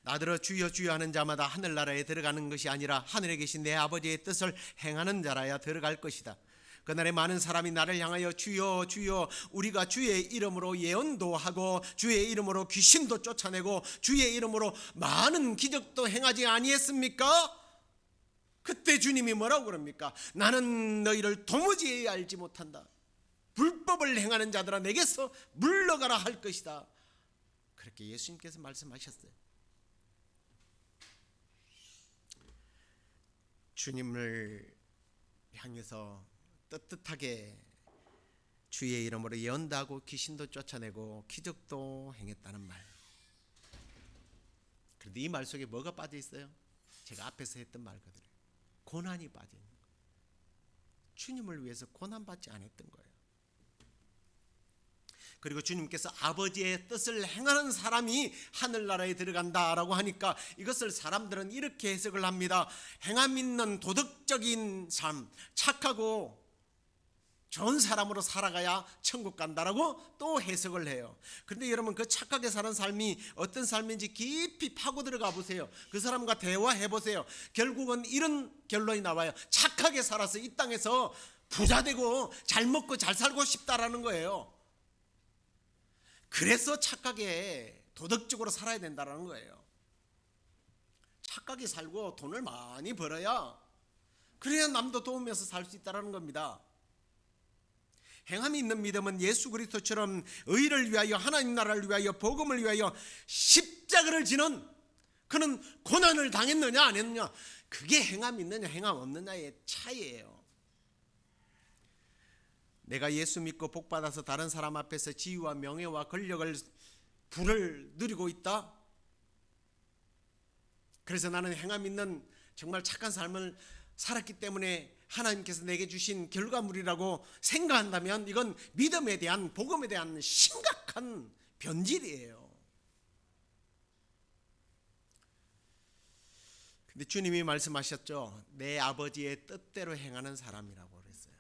나더러 주여 주여 하는 자마다 하늘나라에 들어가는 것이 아니라 하늘에 계신 내 아버지의 뜻을 행하는 자라야 들어갈 것이다. 그날에 많은 사람이 나를 향하여 주여 주여 우리가 주의 이름으로 예언도 하고 주의 이름으로 귀신도 쫓아내고 주의 이름으로 많은 기적도 행하지 아니했습니까? 그때 주님이 뭐라고 그럽니까? 나는 너희를 도무지 알지 못한다. 불법을 행하는 자들아 내게서 물러가라 할 것이다. 그렇게 예수님께서 말씀하셨어요. 주님을 향해서 떳떳하게 주의 이름으로 예언도 하고 귀신도 쫓아내고 기적도 행했다는 말. 그런데 이 말 속에 뭐가 빠져 있어요? 제가 앞에서 했던 말 그대로 고난이 빠져 있는 거예요. 주님을 위해서 고난받지 않았던 거예요. 그리고 주님께서 아버지의 뜻을 행하는 사람이 하늘나라에 들어간다라고 하니까 이것을 사람들은 이렇게 해석을 합니다. 행함 있는 도덕적인 삶, 착하고 좋은 사람으로 살아가야 천국 간다라고 또 해석을 해요. 그런데 여러분 그 착하게 사는 삶이 어떤 삶인지 깊이 파고 들어가 보세요. 그 사람과 대화해 보세요. 결국은 이런 결론이 나와요. 착하게 살아서 이 땅에서 부자 되고 잘 먹고 잘 살고 싶다라는 거예요. 그래서 착하게 도덕적으로 살아야 된다는 거예요. 착하게 살고 돈을 많이 벌어야 그래야 남도 도우면서 살 수 있다는 겁니다. 행함이 있는 믿음은 예수 그리스도처럼 의를 위하여, 하나님 나라를 위하여, 복음을 위하여 십자가를 지는, 그는 고난을 당했느냐 안 했느냐, 그게 행함이 있느냐 행함 없느냐의 차이예요. 내가 예수 믿고 복 받아서 다른 사람 앞에서 지위와 명예와 권력을 부를 누리고 있다, 그래서 나는 행함 있는 정말 착한 삶을 살았기 때문에 하나님께서 내게 주신 결과물이라고 생각한다면 이건 믿음에 대한, 복음에 대한 심각한 변질이에요. 근데 주님이 말씀하셨죠. 내 아버지의 뜻대로 행하는 사람이라고 그랬어요.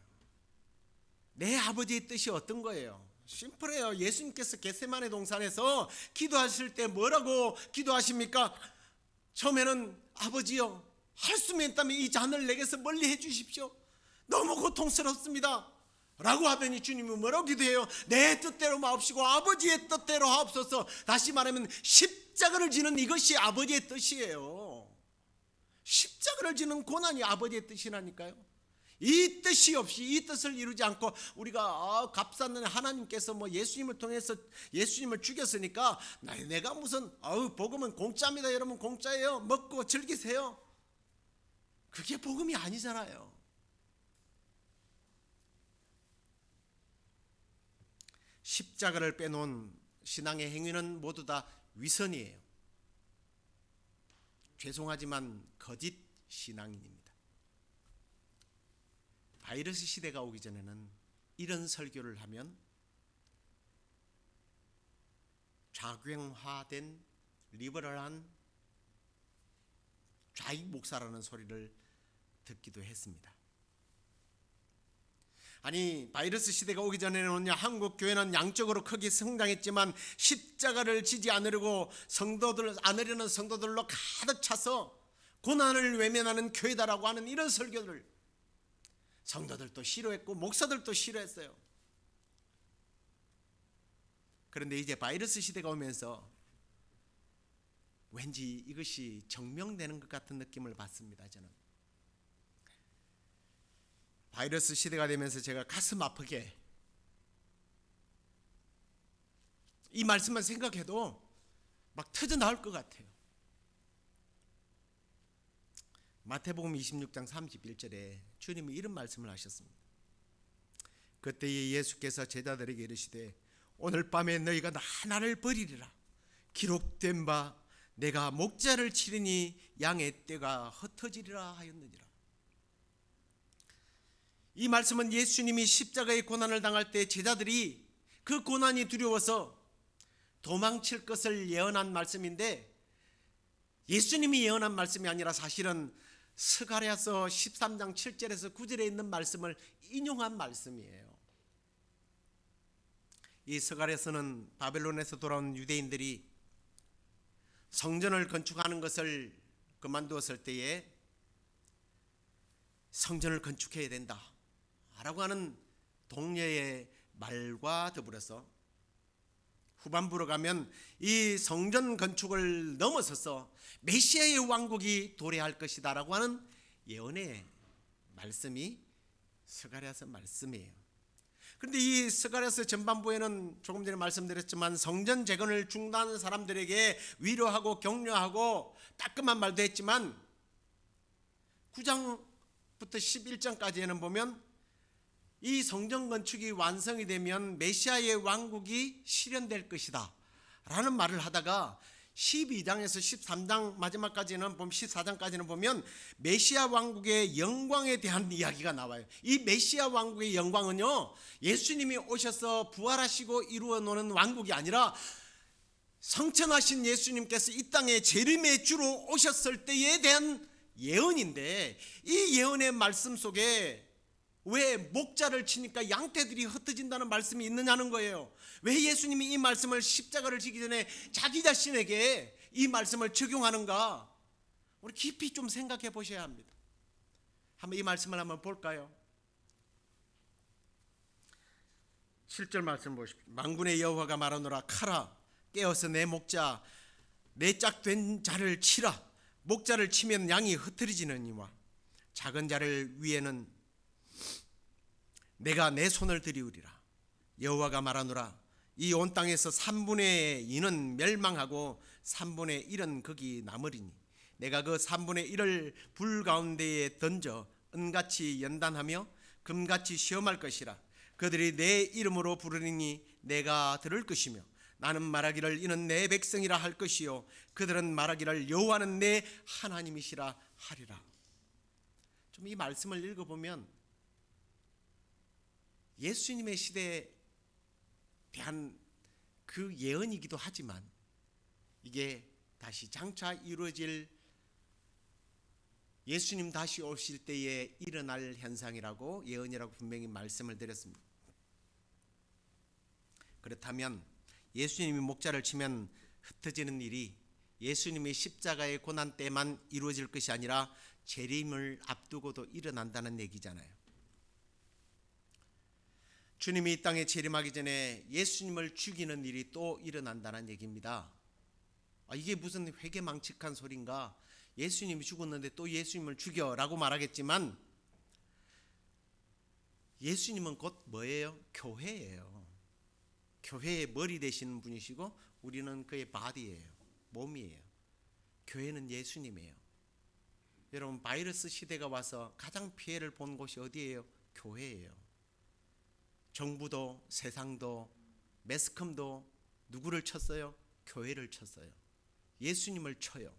내 아버지의 뜻이 어떤 거예요? 심플해요. 예수님께서 겟세마네 동산에서 기도하실 때 뭐라고 기도하십니까? 처음에는 아버지여, 할 수만 있다면 이 잔을 내게서 멀리 해주십시오. 너무 고통스럽습니다 라고 하더니 주님이 뭐라고 기도해요? 내 뜻대로 마옵시고 아버지의 뜻대로 하옵소서. 다시 말하면 십자가를 지는 이것이 아버지의 뜻이에요. 십자가를 지는 고난이 아버지의 뜻이라니까요. 이 뜻이 없이, 이 뜻을 이루지 않고 우리가 값싼 하나님께서 뭐 예수님을 통해서 예수님을 죽였으니까 내가 무슨 복음은 공짜입니다 여러분, 공짜예요, 먹고 즐기세요, 그게 복음이 아니잖아요. 십자가를 빼놓은 신앙의 행위는 모두 다 위선이에요. 죄송하지만 거짓 신앙인입니다. 바이러스 시대가 오기 전에는 이런 설교를 하면 좌경화된 리버럴한 좌익 목사라는 소리를 듣기도 했습니다. 아니, 바이러스 시대가 오기 전에는 한국 교회는 양적으로 크게 성장했지만 십자가를 지지 않으려는 성도들로 가득 차서 고난을 외면하는 교회다라고 하는 이런 설교를 성도들도 싫어했고 목사들도 싫어했어요. 그런데 이제 바이러스 시대가 오면서 왠지 이것이 증명되는 것 같은 느낌을 받습니다. 저는 바이러스 시대가 되면서 제가 가슴 아프게 이 말씀만 생각해도 막 터져 나올 것 같아요. 마태복음 26장 31절에 주님이 이런 말씀을 하셨습니다. 그때에 예수께서 제자들에게 이르시되 오늘 밤에 너희가 나를 버리리라. 기록된 바 내가 목자를 치리니 양의 떼가 흩어지리라 하였느니라. 이 말씀은 예수님이 십자가의 고난을 당할 때 제자들이 그 고난이 두려워서 도망칠 것을 예언한 말씀인데, 예수님이 예언한 말씀이 아니라 사실은 스가랴서 13장 7절에서 9절에 있는 말씀을 인용한 말씀이에요. 이 스가랴서는 바벨론에서 돌아온 유대인들이 성전을 건축하는 것을 그만두었을 때에 성전을 건축해야 된다 라고 하는 동료의 말과 더불어서 후반부로 가면 이 성전 건축을 넘어서서 메시아의 왕국이 도래할 것이다 라고 하는 예언의 말씀이 스가랴서 말씀이에요. 그런데 이 스가랴서 전반부에는 조금 전에 말씀드렸지만 성전 재건을 중단한 사람들에게 위로하고 격려하고 따끔한 말도 했지만 9장부터 11장까지에는 보면 이 성전 건축이 완성이 되면 메시아의 왕국이 실현될 것이다 라는 말을 하다가 12장에서 13장 마지막까지는 보면 14장까지는 보면 메시아 왕국의 영광에 대한 이야기가 나와요. 이 메시아 왕국의 영광은요, 예수님이 오셔서 부활하시고 이루어 놓는 왕국이 아니라 성천하신 예수님께서 이 땅에 재림의 주로 오셨을 때에 대한 예언인데, 이 예언의 말씀 속에 왜 목자를 치니까 양떼들이 흩어진다는 말씀이 있느냐는 거예요. 왜 예수님이 이 말씀을 십자가를 지기 전에 자기 자신에게 이 말씀을 적용하는가? 우리 깊이 좀 생각해 보셔야 합니다. 한번 이 말씀을 한번 볼까요? 7절 말씀 보십시오. 만군의 여호와가 말하노라. 카라 깨어서 내 목자 내 짝된 자를 치라. 목자를 치면 양이 흩어지느니와 작은 자를 위에는 내가 내 손을 들이우리라. 여호와가 말하노라. 이 온 땅에서 3분의 2는 멸망하고 3분의 1은 거기 남으리니 내가 그 3분의 1을 불 가운데에 던져 은같이 연단하며 금같이 시험할 것이라. 그들이 내 이름으로 부르리니 내가 들을 것이며 나는 말하기를 이는 내 백성이라 할 것이요 그들은 말하기를 여호와는 내 하나님이시라 하리라. 좀 이 말씀을 읽어보면 예수님의 시대에 대한 그 예언이기도 하지만 이게 다시 장차 이루어질 예수님 다시 오실 때에 일어날 현상이라고 예언이라고 분명히 말씀을 드렸습니다. 그렇다면 예수님이 목자를 치면 흩어지는 일이 예수님의 십자가의 고난 때만 이루어질 것이 아니라 재림을 앞두고도 일어난다는 얘기잖아요. 주님이 이 땅에 재림하기 전에 예수님을 죽이는 일이 또 일어난다는 얘기입니다. 이게 무슨 회개망측한 소린가? 예수님이 죽었는데 또 예수님을 죽여라고 말하겠지만 예수님은 곧 뭐예요? 교회예요. 교회의 머리 되시는 분이시고 우리는 그의 바디예요. 몸이에요. 교회는 예수님이에요. 여러분, 바이러스 시대가 와서 가장 피해를 본 곳이 어디예요? 교회예요. 정부도 세상도 매스컴도 누구를 쳤어요? 교회를 쳤어요. 예수님을 쳐요.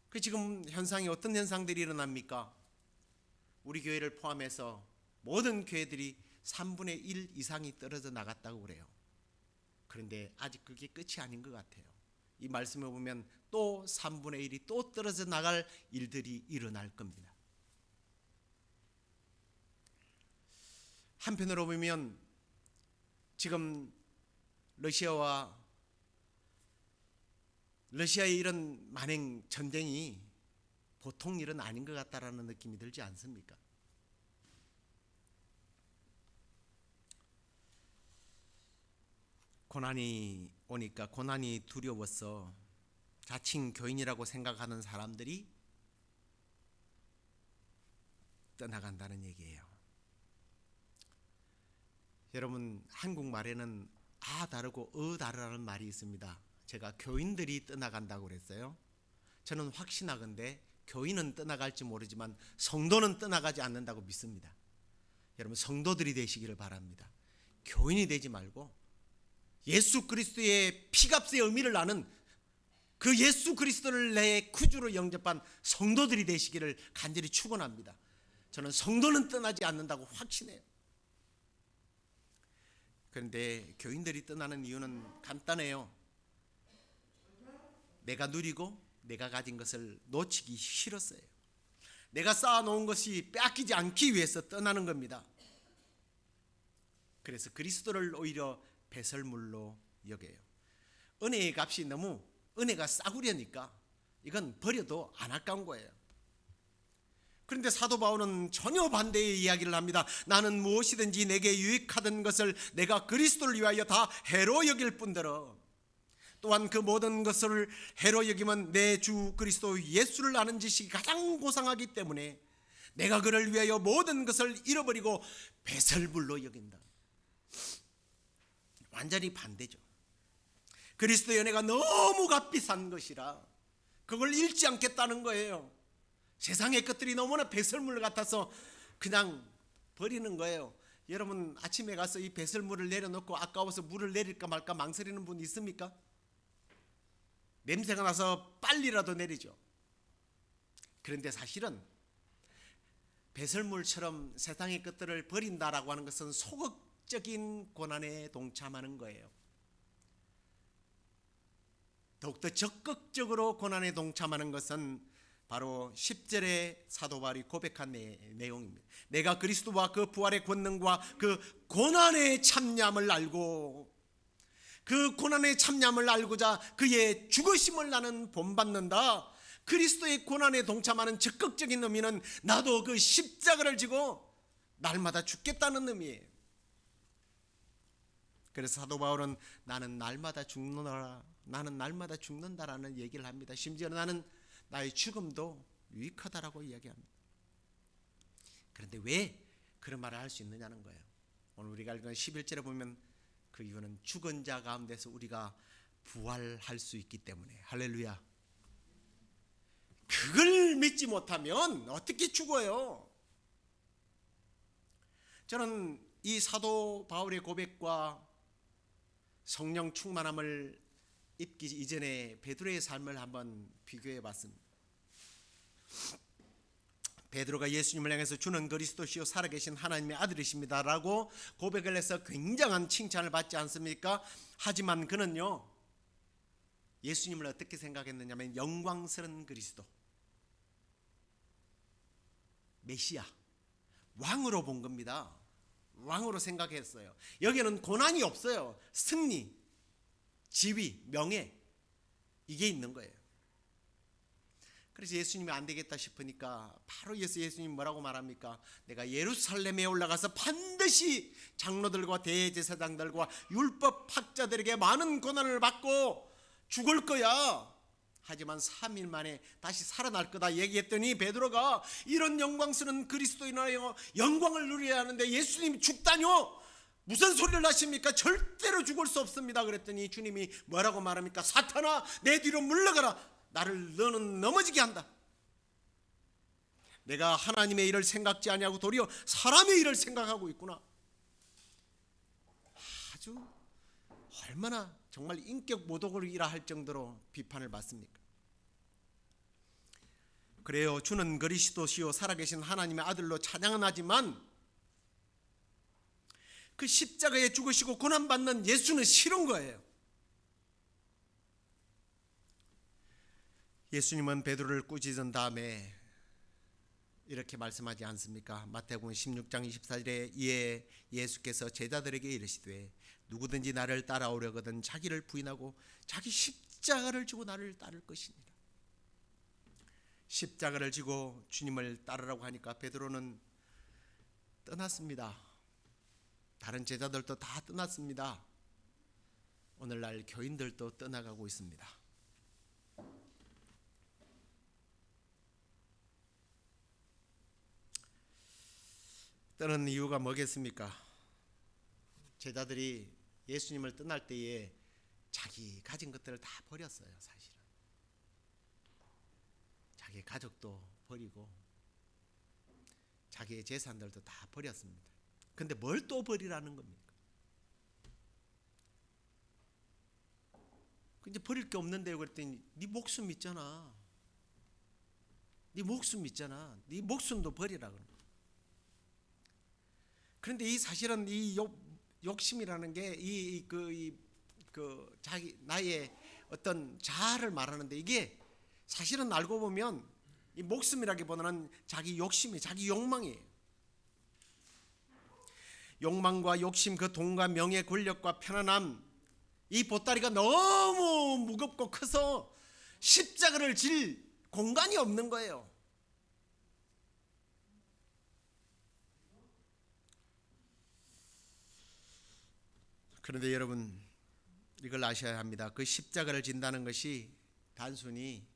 그 지금 현상이 어떤 현상들이 일어납니까? 우리 교회를 포함해서 모든 교회들이 3분의 1 이상이 떨어져 나갔다고 그래요. 그런데 아직 그게 끝이 아닌 것 같아요. 이 말씀을 보면 또 3분의 1이 또 떨어져 나갈 일들이 일어날 겁니다. 한편으로 보면 지금 러시아의 이런 만행 전쟁이 보통 일은 아닌 것 같다라는 느낌이 들지 않습니까? 고난이 오니까 고난이 두려워서 자칭 교인이라고 생각하는 사람들이 떠나간다는 얘기예요. 여러분, 한국말에는 아 다르고 다르라는 말이 있습니다. 제가 교인들이 떠나간다고 그랬어요. 저는 확신하건대 교인은 떠나갈지 모르지만 성도는 떠나가지 않는다고 믿습니다. 여러분, 성도들이 되시기를 바랍니다. 교인이 되지 말고 예수 그리스도의 피값의 의미를 아는 그 예수 그리스도를 내 구주로 영접한 성도들이 되시기를 간절히 축원합니다. 저는 성도는 떠나지 않는다고 확신해요. 그런데 교인들이 떠나는 이유는 간단해요. 내가 누리고 내가 가진 것을 놓치기 싫었어요. 내가 쌓아놓은 것이 빼앗기지 않기 위해서 떠나는 겁니다. 그래서 그리스도를 오히려 배설물로 여겨요. 은혜의 값이 너무 은혜가 싸구려니까 이건 버려도 안 아까운 거예요. 그런데 사도 바울은 전혀 반대의 이야기를 합니다. 나는 무엇이든지 내게 유익하던 것을 내가 그리스도를 위하여 다 해로 여길 뿐더러 또한 그 모든 것을 해로 여기면 내 주 그리스도 예수를 아는 지식이 가장 고상하기 때문에 내가 그를 위하여 모든 것을 잃어버리고 배설물로 여긴다. 완전히 반대죠. 그리스도의 은혜가 너무 값비싼 것이라 그걸 잃지 않겠다는 거예요. 세상의 것들이 너무나 배설물 같아서 그냥 버리는 거예요. 여러분, 아침에 가서 이 배설물을 내려놓고 아까워서 물을 내릴까 말까 망설이는 분 있습니까? 냄새가 나서 빨리라도 내리죠. 그런데 사실은 배설물처럼 세상의 것들을 버린다라고 하는 것은 소극적인 고난에 동참하는 거예요. 더욱더 적극적으로 고난에 동참하는 것은 바로 10절에 사도 바울이 고백한 내용입니다. 내가 그리스도와 그 부활의 권능과 그 고난의 참념을 알고 그 고난의 참념을 알고자 그의 죽으심을 나는 본받는다. 그리스도의 고난에 동참하는 적극적인 의미는 나도 그 십자가를 지고 날마다 죽겠다는 의미예요. 그래서 사도 바울은 나는 날마다 죽는다라는 얘기를 합니다. 심지어 나는 나의 죽음도 유익하다라고 이야기합니다. 그런데 왜 그런 말을 할 수 있느냐는 거예요. 오늘 우리가 읽은 11절에 보면 그 이유는 죽은 자 가운데서 우리가 부활할 수 있기 때문에. 할렐루야. 그걸 믿지 못하면 어떻게 죽어요? 저는 이 사도 바울의 고백과 성령 충만함을 입기 이전에 베드로의 삶을 한번 비교해 봤습니다. 베드로가 예수님을 향해서 주는 그리스도시요 살아계신 하나님의 아들이십니다라고 고백을 해서 굉장한 칭찬을 받지 않습니까? 하지만 그는요, 예수님을 어떻게 생각했느냐면 영광스러운 그리스도, 메시아, 왕으로 본 겁니다. 왕으로 생각했어요. 여기는 고난이 없어요. 승리, 지위, 명예, 이게 있는 거예요. 그래서 예수님이 안 되겠다 싶으니까 바로 예수님 뭐라고 말합니까? 내가 예루살렘에 올라가서 반드시 장로들과 대제사장들과 율법 학자들에게 많은 고난을 받고 죽을 거야. 하지만 3일 만에 다시 살아날 거다 얘기했더니 베드로가 이런 영광스러운 그리스도인하여 영광을 누려야 하는데 예수님이 죽다뇨? 무슨 소리를 하십니까? 절대로 죽을 수 없습니다. 그랬더니 주님이 뭐라고 말합니까? 사탄아, 내 뒤로 물러가라. 나를 너는 넘어지게 한다. 내가 하나님의 일을 생각지 아니하고 도리어 사람의 일을 생각하고 있구나. 아주 얼마나 정말 인격 모독이라 할 정도로 비판을 받습니까? 그래요, 주는 그리스도시요 살아계신 하나님의 아들로 찬양은 하지만 그 십자가에 죽으시고 고난받는 예수는 싫은 거예요. 예수님은 베드로를 꾸짖은 다음에 이렇게 말씀하지 않습니까? 마태복음 16장 24절에 이에 예수께서 제자들에게 이르시되 누구든지 나를 따라오려거든 자기를 부인하고 자기 십자가를 지고 나를 따를 것이니라. 십자가를 지고 주님을 따르라고 하니까 베드로는 떠났습니다. 다른 제자들도 다 떠났습니다. 오늘날 교인들도 떠나가고 있습니다. 떠나는 이유가 뭐겠습니까? 제자들이 예수님을 떠날 때에 자기 가진 것들을 다 버렸어요. 사실은 자기 가족도 버리고 자기의 재산들도 다 버렸습니다. 근데 뭘 또 버리라는 겁니까? 이제 버릴 게 없는데요. 그랬더니 네 목숨 있잖아. 네 목숨 있잖아. 네 목숨도 버리라 그런 거예요. 그런데 이 사실은 이 욕심이라는 게 자기 나의 어떤 자아를 말하는데 이게 사실은 알고 보면 이 목숨이라기보다는 자기 욕심이, 자기 욕망이에요. 욕망과 욕심, 그 돈과 명예, 권력과 편안함, 이 보따리가 너무 무겁고 커서 십자가를 질 공간이 없는 거예요. 그런데 여러분, 이걸 아셔야 합니다. 그 십자가를 진다는 것이 단순히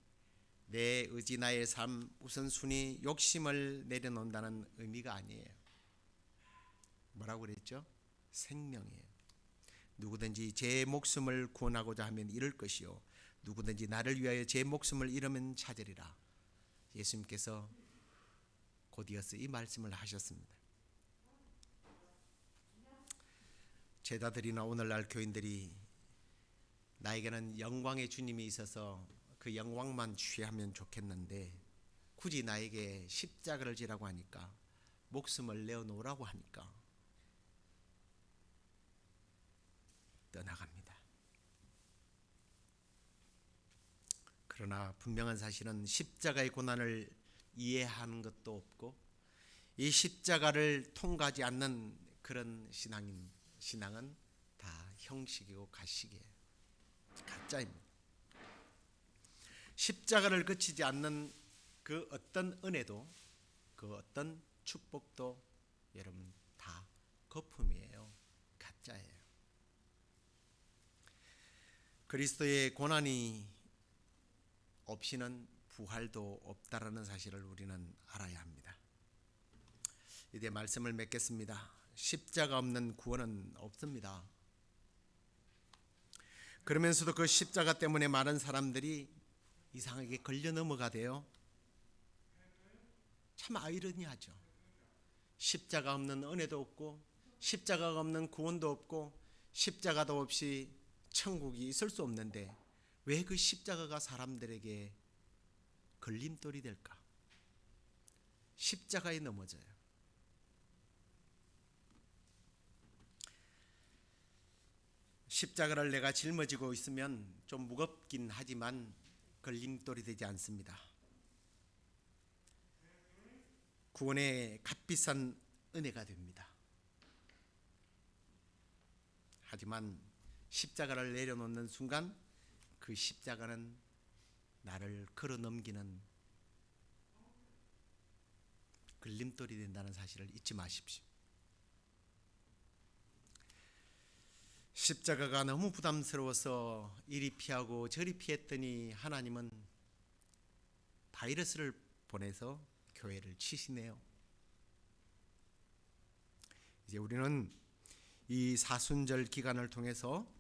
내 의지, 나의 삶, 우선순위, 욕심을 내려놓는다는 의미가 아니에요. 뭐라고 그랬죠? 생명이에요. 누구든지 제 목숨을 구원하고자 하면 잃을 것이요 누구든지 나를 위하여 제 목숨을 잃으면 찾으리라. 예수님께서 곧이어서 이 말씀을 하셨습니다. 제자들이나 오늘날 교인들이 나에게는 영광의 주님이 있어서 그 영광만 취하면 좋겠는데 굳이 나에게 십자가를 지라고 하니까, 목숨을 내어놓으라고 하니까 떠나갑니다. 그러나 분명한 사실은 십자가의 고난을 이해하는 것도 없고 이 십자가를 통과하지 않는 그런 신앙은 다 형식이고 가식이에요. 가짜입니다. 십자가를 거치지 않는 그 어떤 은혜도, 그 어떤 축복도 여러분 다 거품이에요. 가짜예요. 그리스도의 고난이 없이는 부활도 없다라는 사실을 우리는 알아야 합니다. 이제 말씀을 맺겠습니다. 십자가 없는 구원은 없습니다. 그러면서도 그 십자가 때문에 많은 사람들이 이상하게 걸려 넘어가대요. 참 아이러니하죠. 십자가 없는 은혜도 없고 십자가가 없는 구원도 없고 십자가도 없이 천국이 있을 수 없는데 왜 그 십자가가 사람들에게 걸림돌이 될까? 십자가에 넘어져요. 십자가를 내가 짊어지고 있으면 좀 무겁긴 하지만 걸림돌이 되지 않습니다. 구원의 값비싼 은혜가 됩니다. 하지만 십자가를 내려놓는 순간 그 십자가는 나를 걸어 넘기는 걸림돌이 된다는 사실을 잊지 마십시오. 십자가가 너무 부담스러워서 이리 피하고 저리 피했더니 하나님은 바이러스를 보내서 교회를 치시네요. 이제 우리는 이 사순절 기간을 통해서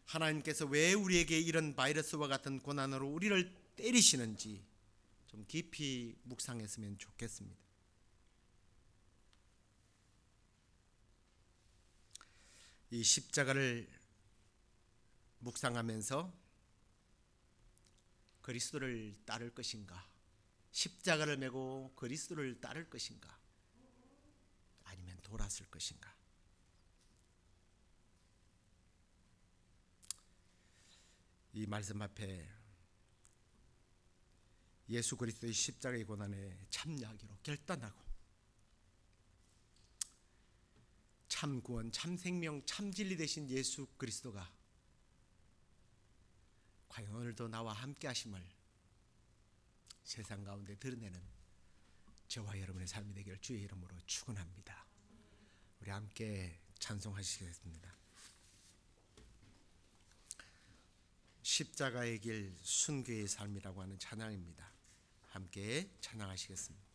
하나님께서 왜 우리에게 이런 바이러스와 같은 고난으로 우리를 때리시는지 좀 깊이 묵상했으면 좋겠습니다. 이 십자가를 묵상하면서 그리스도를 따를 것인가? 십자가를 메고 그리스도를 따를 것인가? 아니면 돌아설 것인가? 이 말씀 앞에 예수 그리스도의 십자가의 고난에 참여하기로 결단하고 참 구원, 참 생명, 참 진리 되신 예수 그리스도가 과연 오늘도 나와 함께 하심을 세상 가운데 드러내는 저와 여러분의 삶이 되기를 주의 이름으로 축원합니다. 우리 함께 찬송하시겠습니다. 십자가의 길 순교의 삶이라고 하는 찬양입니다. 함께 찬양하시겠습니다.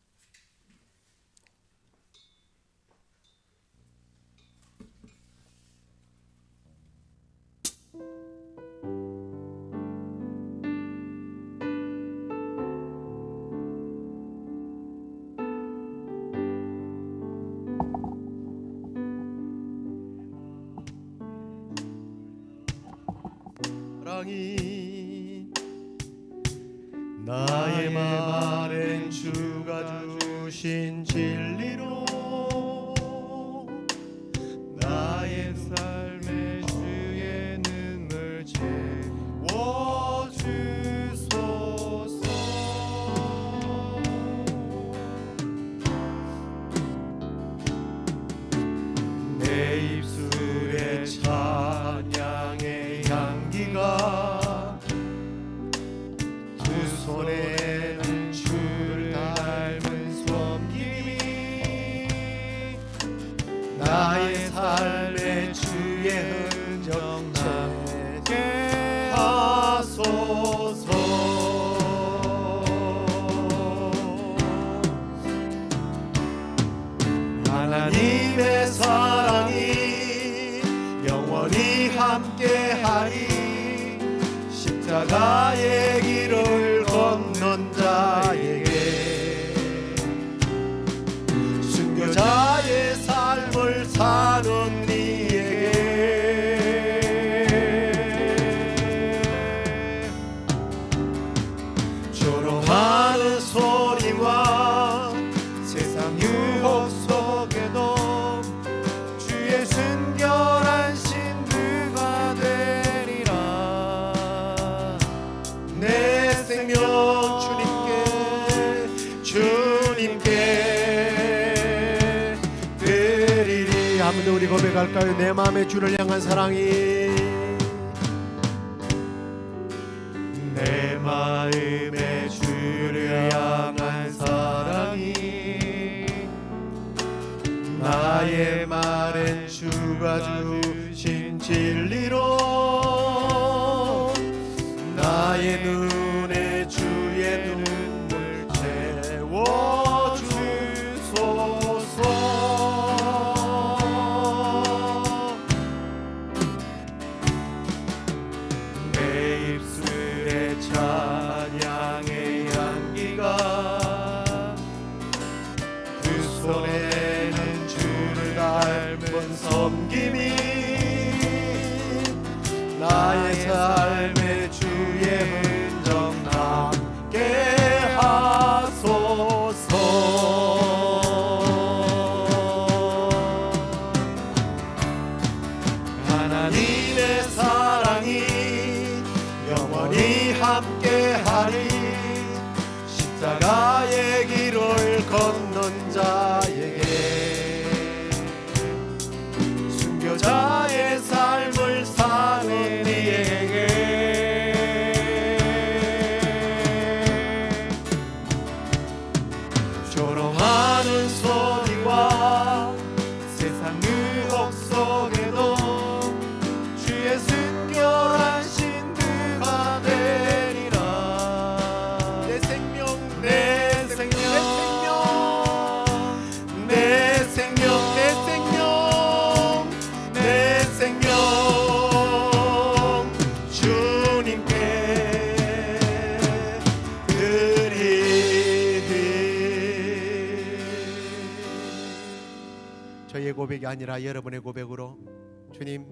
사랑이 나의 말엔 주가 주신 진리로 나의 삶에 주의 능을 채워 주소서. 내 입술에 찬양의 향기가 두 손에는 주를 닮은 섬김이 나의 삶에 주의 흔적 나게 하소서. 하나님의 사랑이 영원히 함께하리. 십자가의 길을 건넌 자에게 순교자의 삶을 사는 이에게 조롱하는 소리와 세상 유혹 속에도 주의 순결한 신부가 되리라. 내 생명 주님께 드리리. 아무도 우리 고백할까요? 내 마음에 주를 향한 사랑이, 내 마음에 주를 향한 사랑이 나의 말엔 주가 주신 진리로 나의 눈에 주의 섬김이 나의 삶의 주의 흔적 남게 하소서. 하나님의 사랑이 영원히 함께하리. 십자가의 길을 걷는 자에게 순교자의 삶을 사는 이에게 조롱하는 소리와 세상 유혹 속에도 주의 순결한 신부가 되리라. 내 생명 내 생명 내 생명 내 생명 내 생명 주님께 드리리. 저의 고백이 아니라 여러분의 고백으로 주님,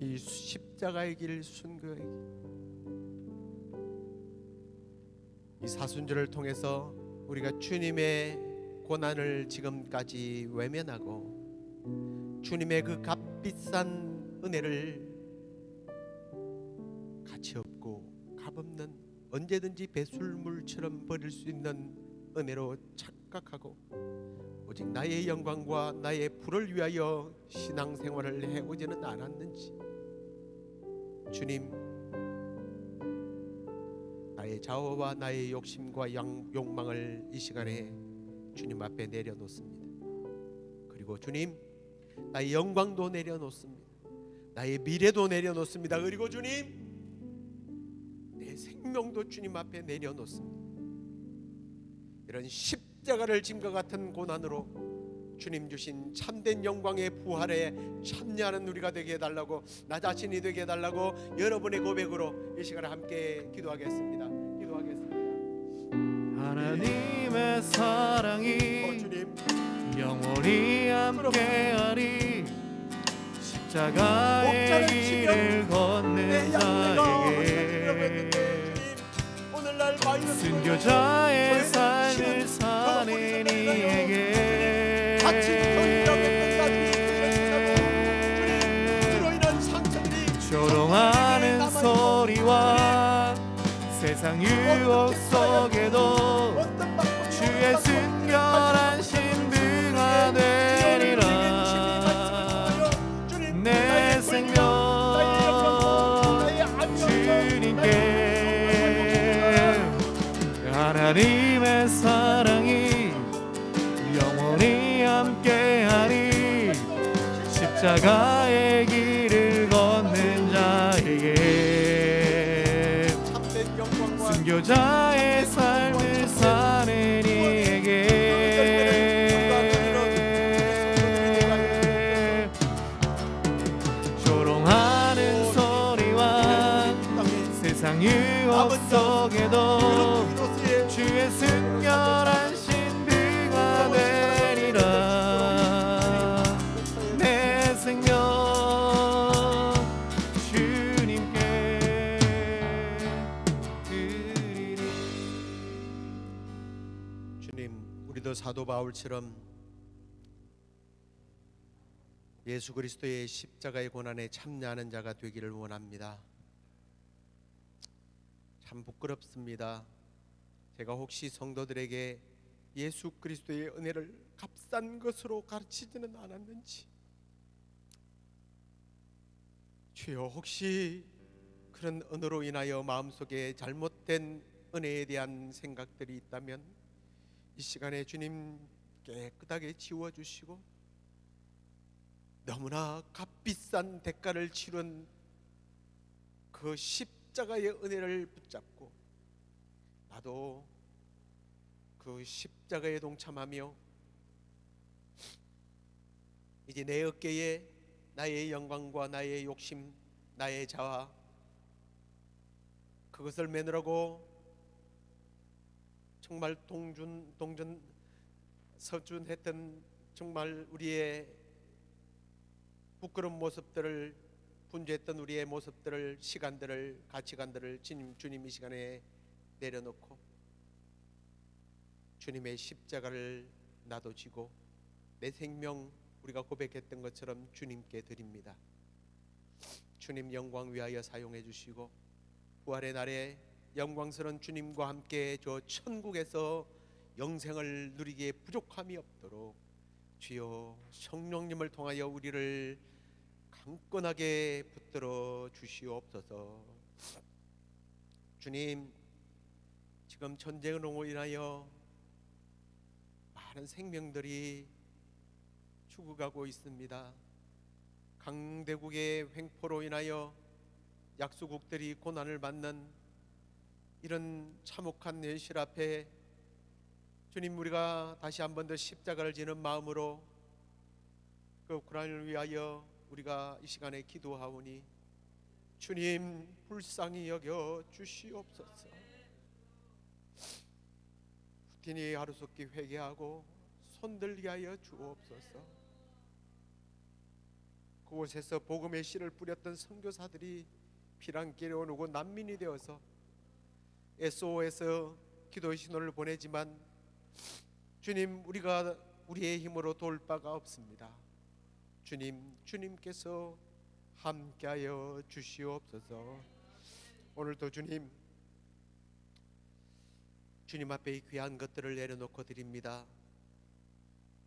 이 십자가의 길, 순교의 길, 이 사순절을 통해서 우리가 주님의 고난을 지금까지 외면하고 주님의 그 값비싼 은혜를 가치 없고 값없는 언제든지 배설물처럼 버릴 수 있는 은혜로 착각하고 오직 나의 영광과 나의 부를 위하여 신앙생활을 해오지는 않았는지, 주님, 나의 자아와 나의 욕심과 욕망을 이 시간에 주님 앞에 내려놓습니다. 그리고 주님, 나의 영광도 내려놓습니다. 나의 미래도 내려놓습니다. 그리고 주님, 내 생명도 주님 앞에 내려놓습니다. 이런 십자가를 짐과 같은 고난으로 주님 주신 참된 영광의 부활에 참여하는 우리가 되게 해달라고, 나 자신이 되게 해달라고 여러분의 고백으로 이 시간에 함께 기도하겠습니다. 하나님의 사랑이 주님, 영원히 함께하리. 십자가의 길을 걷는 자에게 순교자의 삶을 사는 이에게 조롱하는 소리와 세상 유혹 속에도 주의 순결한 신부가 되리라. 내 생명 주님께, 하나님의 사랑이 영원히 함께하리. 십자가의 길을 걷는 자에게 순교자의 삶을 사는 이에게 조롱하는 소리와 세상 유혹 속에도 주의 순결한 신부가 되리라. 내 생명 주님께 드리리. 주님, 우리도 사도 바울처럼 예수 그리스도의 십자가의 고난에 참여하는 자가 되기를 원합니다. 참 부끄럽습니다. 제가 혹시 성도들에게 예수 그리스도의 은혜를 값싼 것으로 가르치지는 않았는지, 주여, 혹시 그런 은혜로 인하여 마음속에 잘못된 은혜에 대한 생각들이 있다면 이 시간에 주님 깨끗하게 지워주시고, 너무나 값비싼 대가를 치른 그 십자가의 은혜를 붙잡고 나도 그 십자가에 동참하며 이제 내 어깨에 나의 영광과 나의 욕심, 나의 자아, 그것을 매느라고 정말 동전 서준했던 정말 우리의 부끄러운 모습들을, 분주했던 우리의 모습들을, 시간들을, 가치관들을 주님 이 시간에 내려놓고 주님의 십자가를 나도 지고 내 생명, 우리가 고백했던 것처럼 주님께 드립니다. 주님 영광 위하여 사용해 주시고 부활의 날에 영광스러운 주님과 함께 저 천국에서 영생을 누리기에 부족함이 없도록 주여 성령님을 통하여 우리를 강건하게 붙들어 주시옵소서. 주님, 지금 전쟁으로 인하여 많은 생명들이 죽어가고 있습니다. 강대국의 횡포로 인하여 약소국들이 고난을 받는 이런 참혹한 현실 앞에 주님, 우리가 다시 한 번 더 십자가를 지는 마음으로 그 우크라이나를 위하여 우리가 이 시간에 기도하오니 주님 불쌍히 여겨 주시옵소서. 푸틴이 하루속히 회개하고 손들게 하여 주옵소서. 그곳에서 복음의 씨를 뿌렸던 선교사들이 피랑길에 오르고 난민이 되어서 SOS 기도의 신호를 보내지만 주님, 우리가 우리의 힘으로 도울 바가 없습니다. 주님, 주님께서 함께하여 주시옵소서. 오늘도 주님 앞에 이 귀한 것들을 내려놓고 드립니다.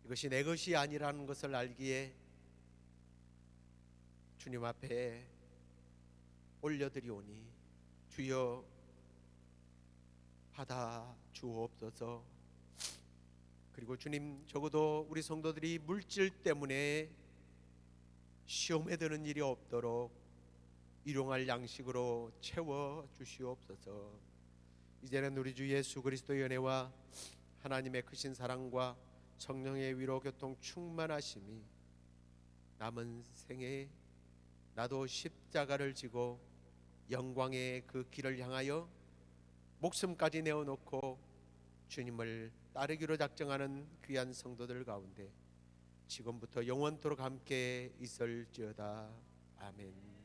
이것이 내 것이 아니라는 것을 알기에 주님 앞에 올려드리오니 주여 받아 주옵소서. 그리고 주님, 적어도 우리 성도들이 물질 때문에 시험에 드는 일이 없도록 일용할 양식으로 채워 주시옵소서. 이제는 우리 주 예수 그리스도의 은혜와 하나님의 크신 사랑과 성령의 위로 교통 충만하심이 남은 생에 나도 십자가를 지고 영광의 그 길을 향하여 목숨까지 내어놓고 주님을 따르기로 작정하는 귀한 성도들 가운데 지금부터 영원토록 함께 있을지어다. 아멘.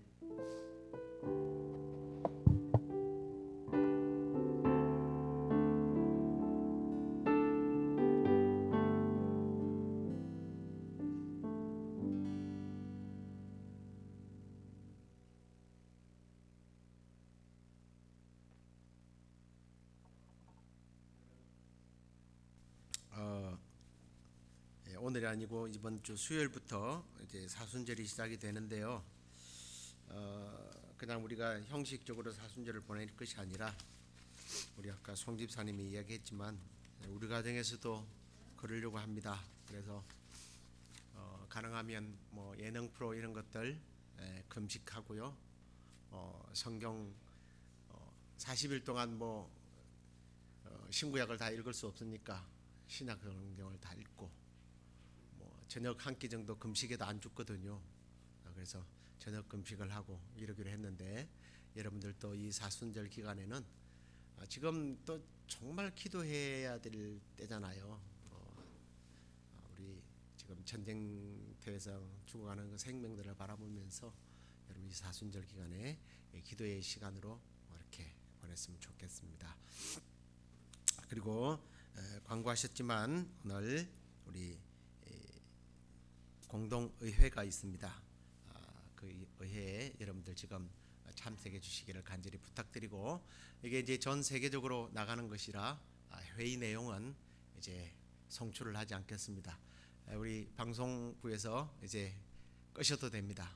오늘이 아니고 이번 주 수요일부터 이제 사순절이 시작이 되는데요. 그냥 우리가 형식적으로 사순절을 보낼 것이 아니라 우리 아까 송 집사님이 이야기했지만 우리 가정에서도 그러려고 합니다. 그래서 가능하면 뭐 예능 프로 이런 것들 금식하고요. 성경 40일 동안 뭐 신구약을 다 읽을 수 없으니까 신약 성경을 다 읽고 저녁 한 끼 정도 금식에도 안 죽거든요. 그래서 저녁 금식을 하고 이러기로 했는데 여러분들도 이 사순절 기간에는 지금 또 정말 기도해야 될 때잖아요. 우리 지금 전쟁터에서 죽어가는 그 생명들을 바라보면서 여러분 이 사순절 기간에 기도의 시간으로 이렇게 보냈으면 좋겠습니다. 그리고 광고하셨지만 오늘 우리 공동의회가 있습니다. 그 의회에 여러분들 지금 참석해 주시기를 간절히 부탁드리고, 이게 이제 전 세계적으로 나가는 것이라 회의 내용은 이제 송출을 하지 않겠습니다. 우리 방송부에서 이제 끄셔도 됩니다.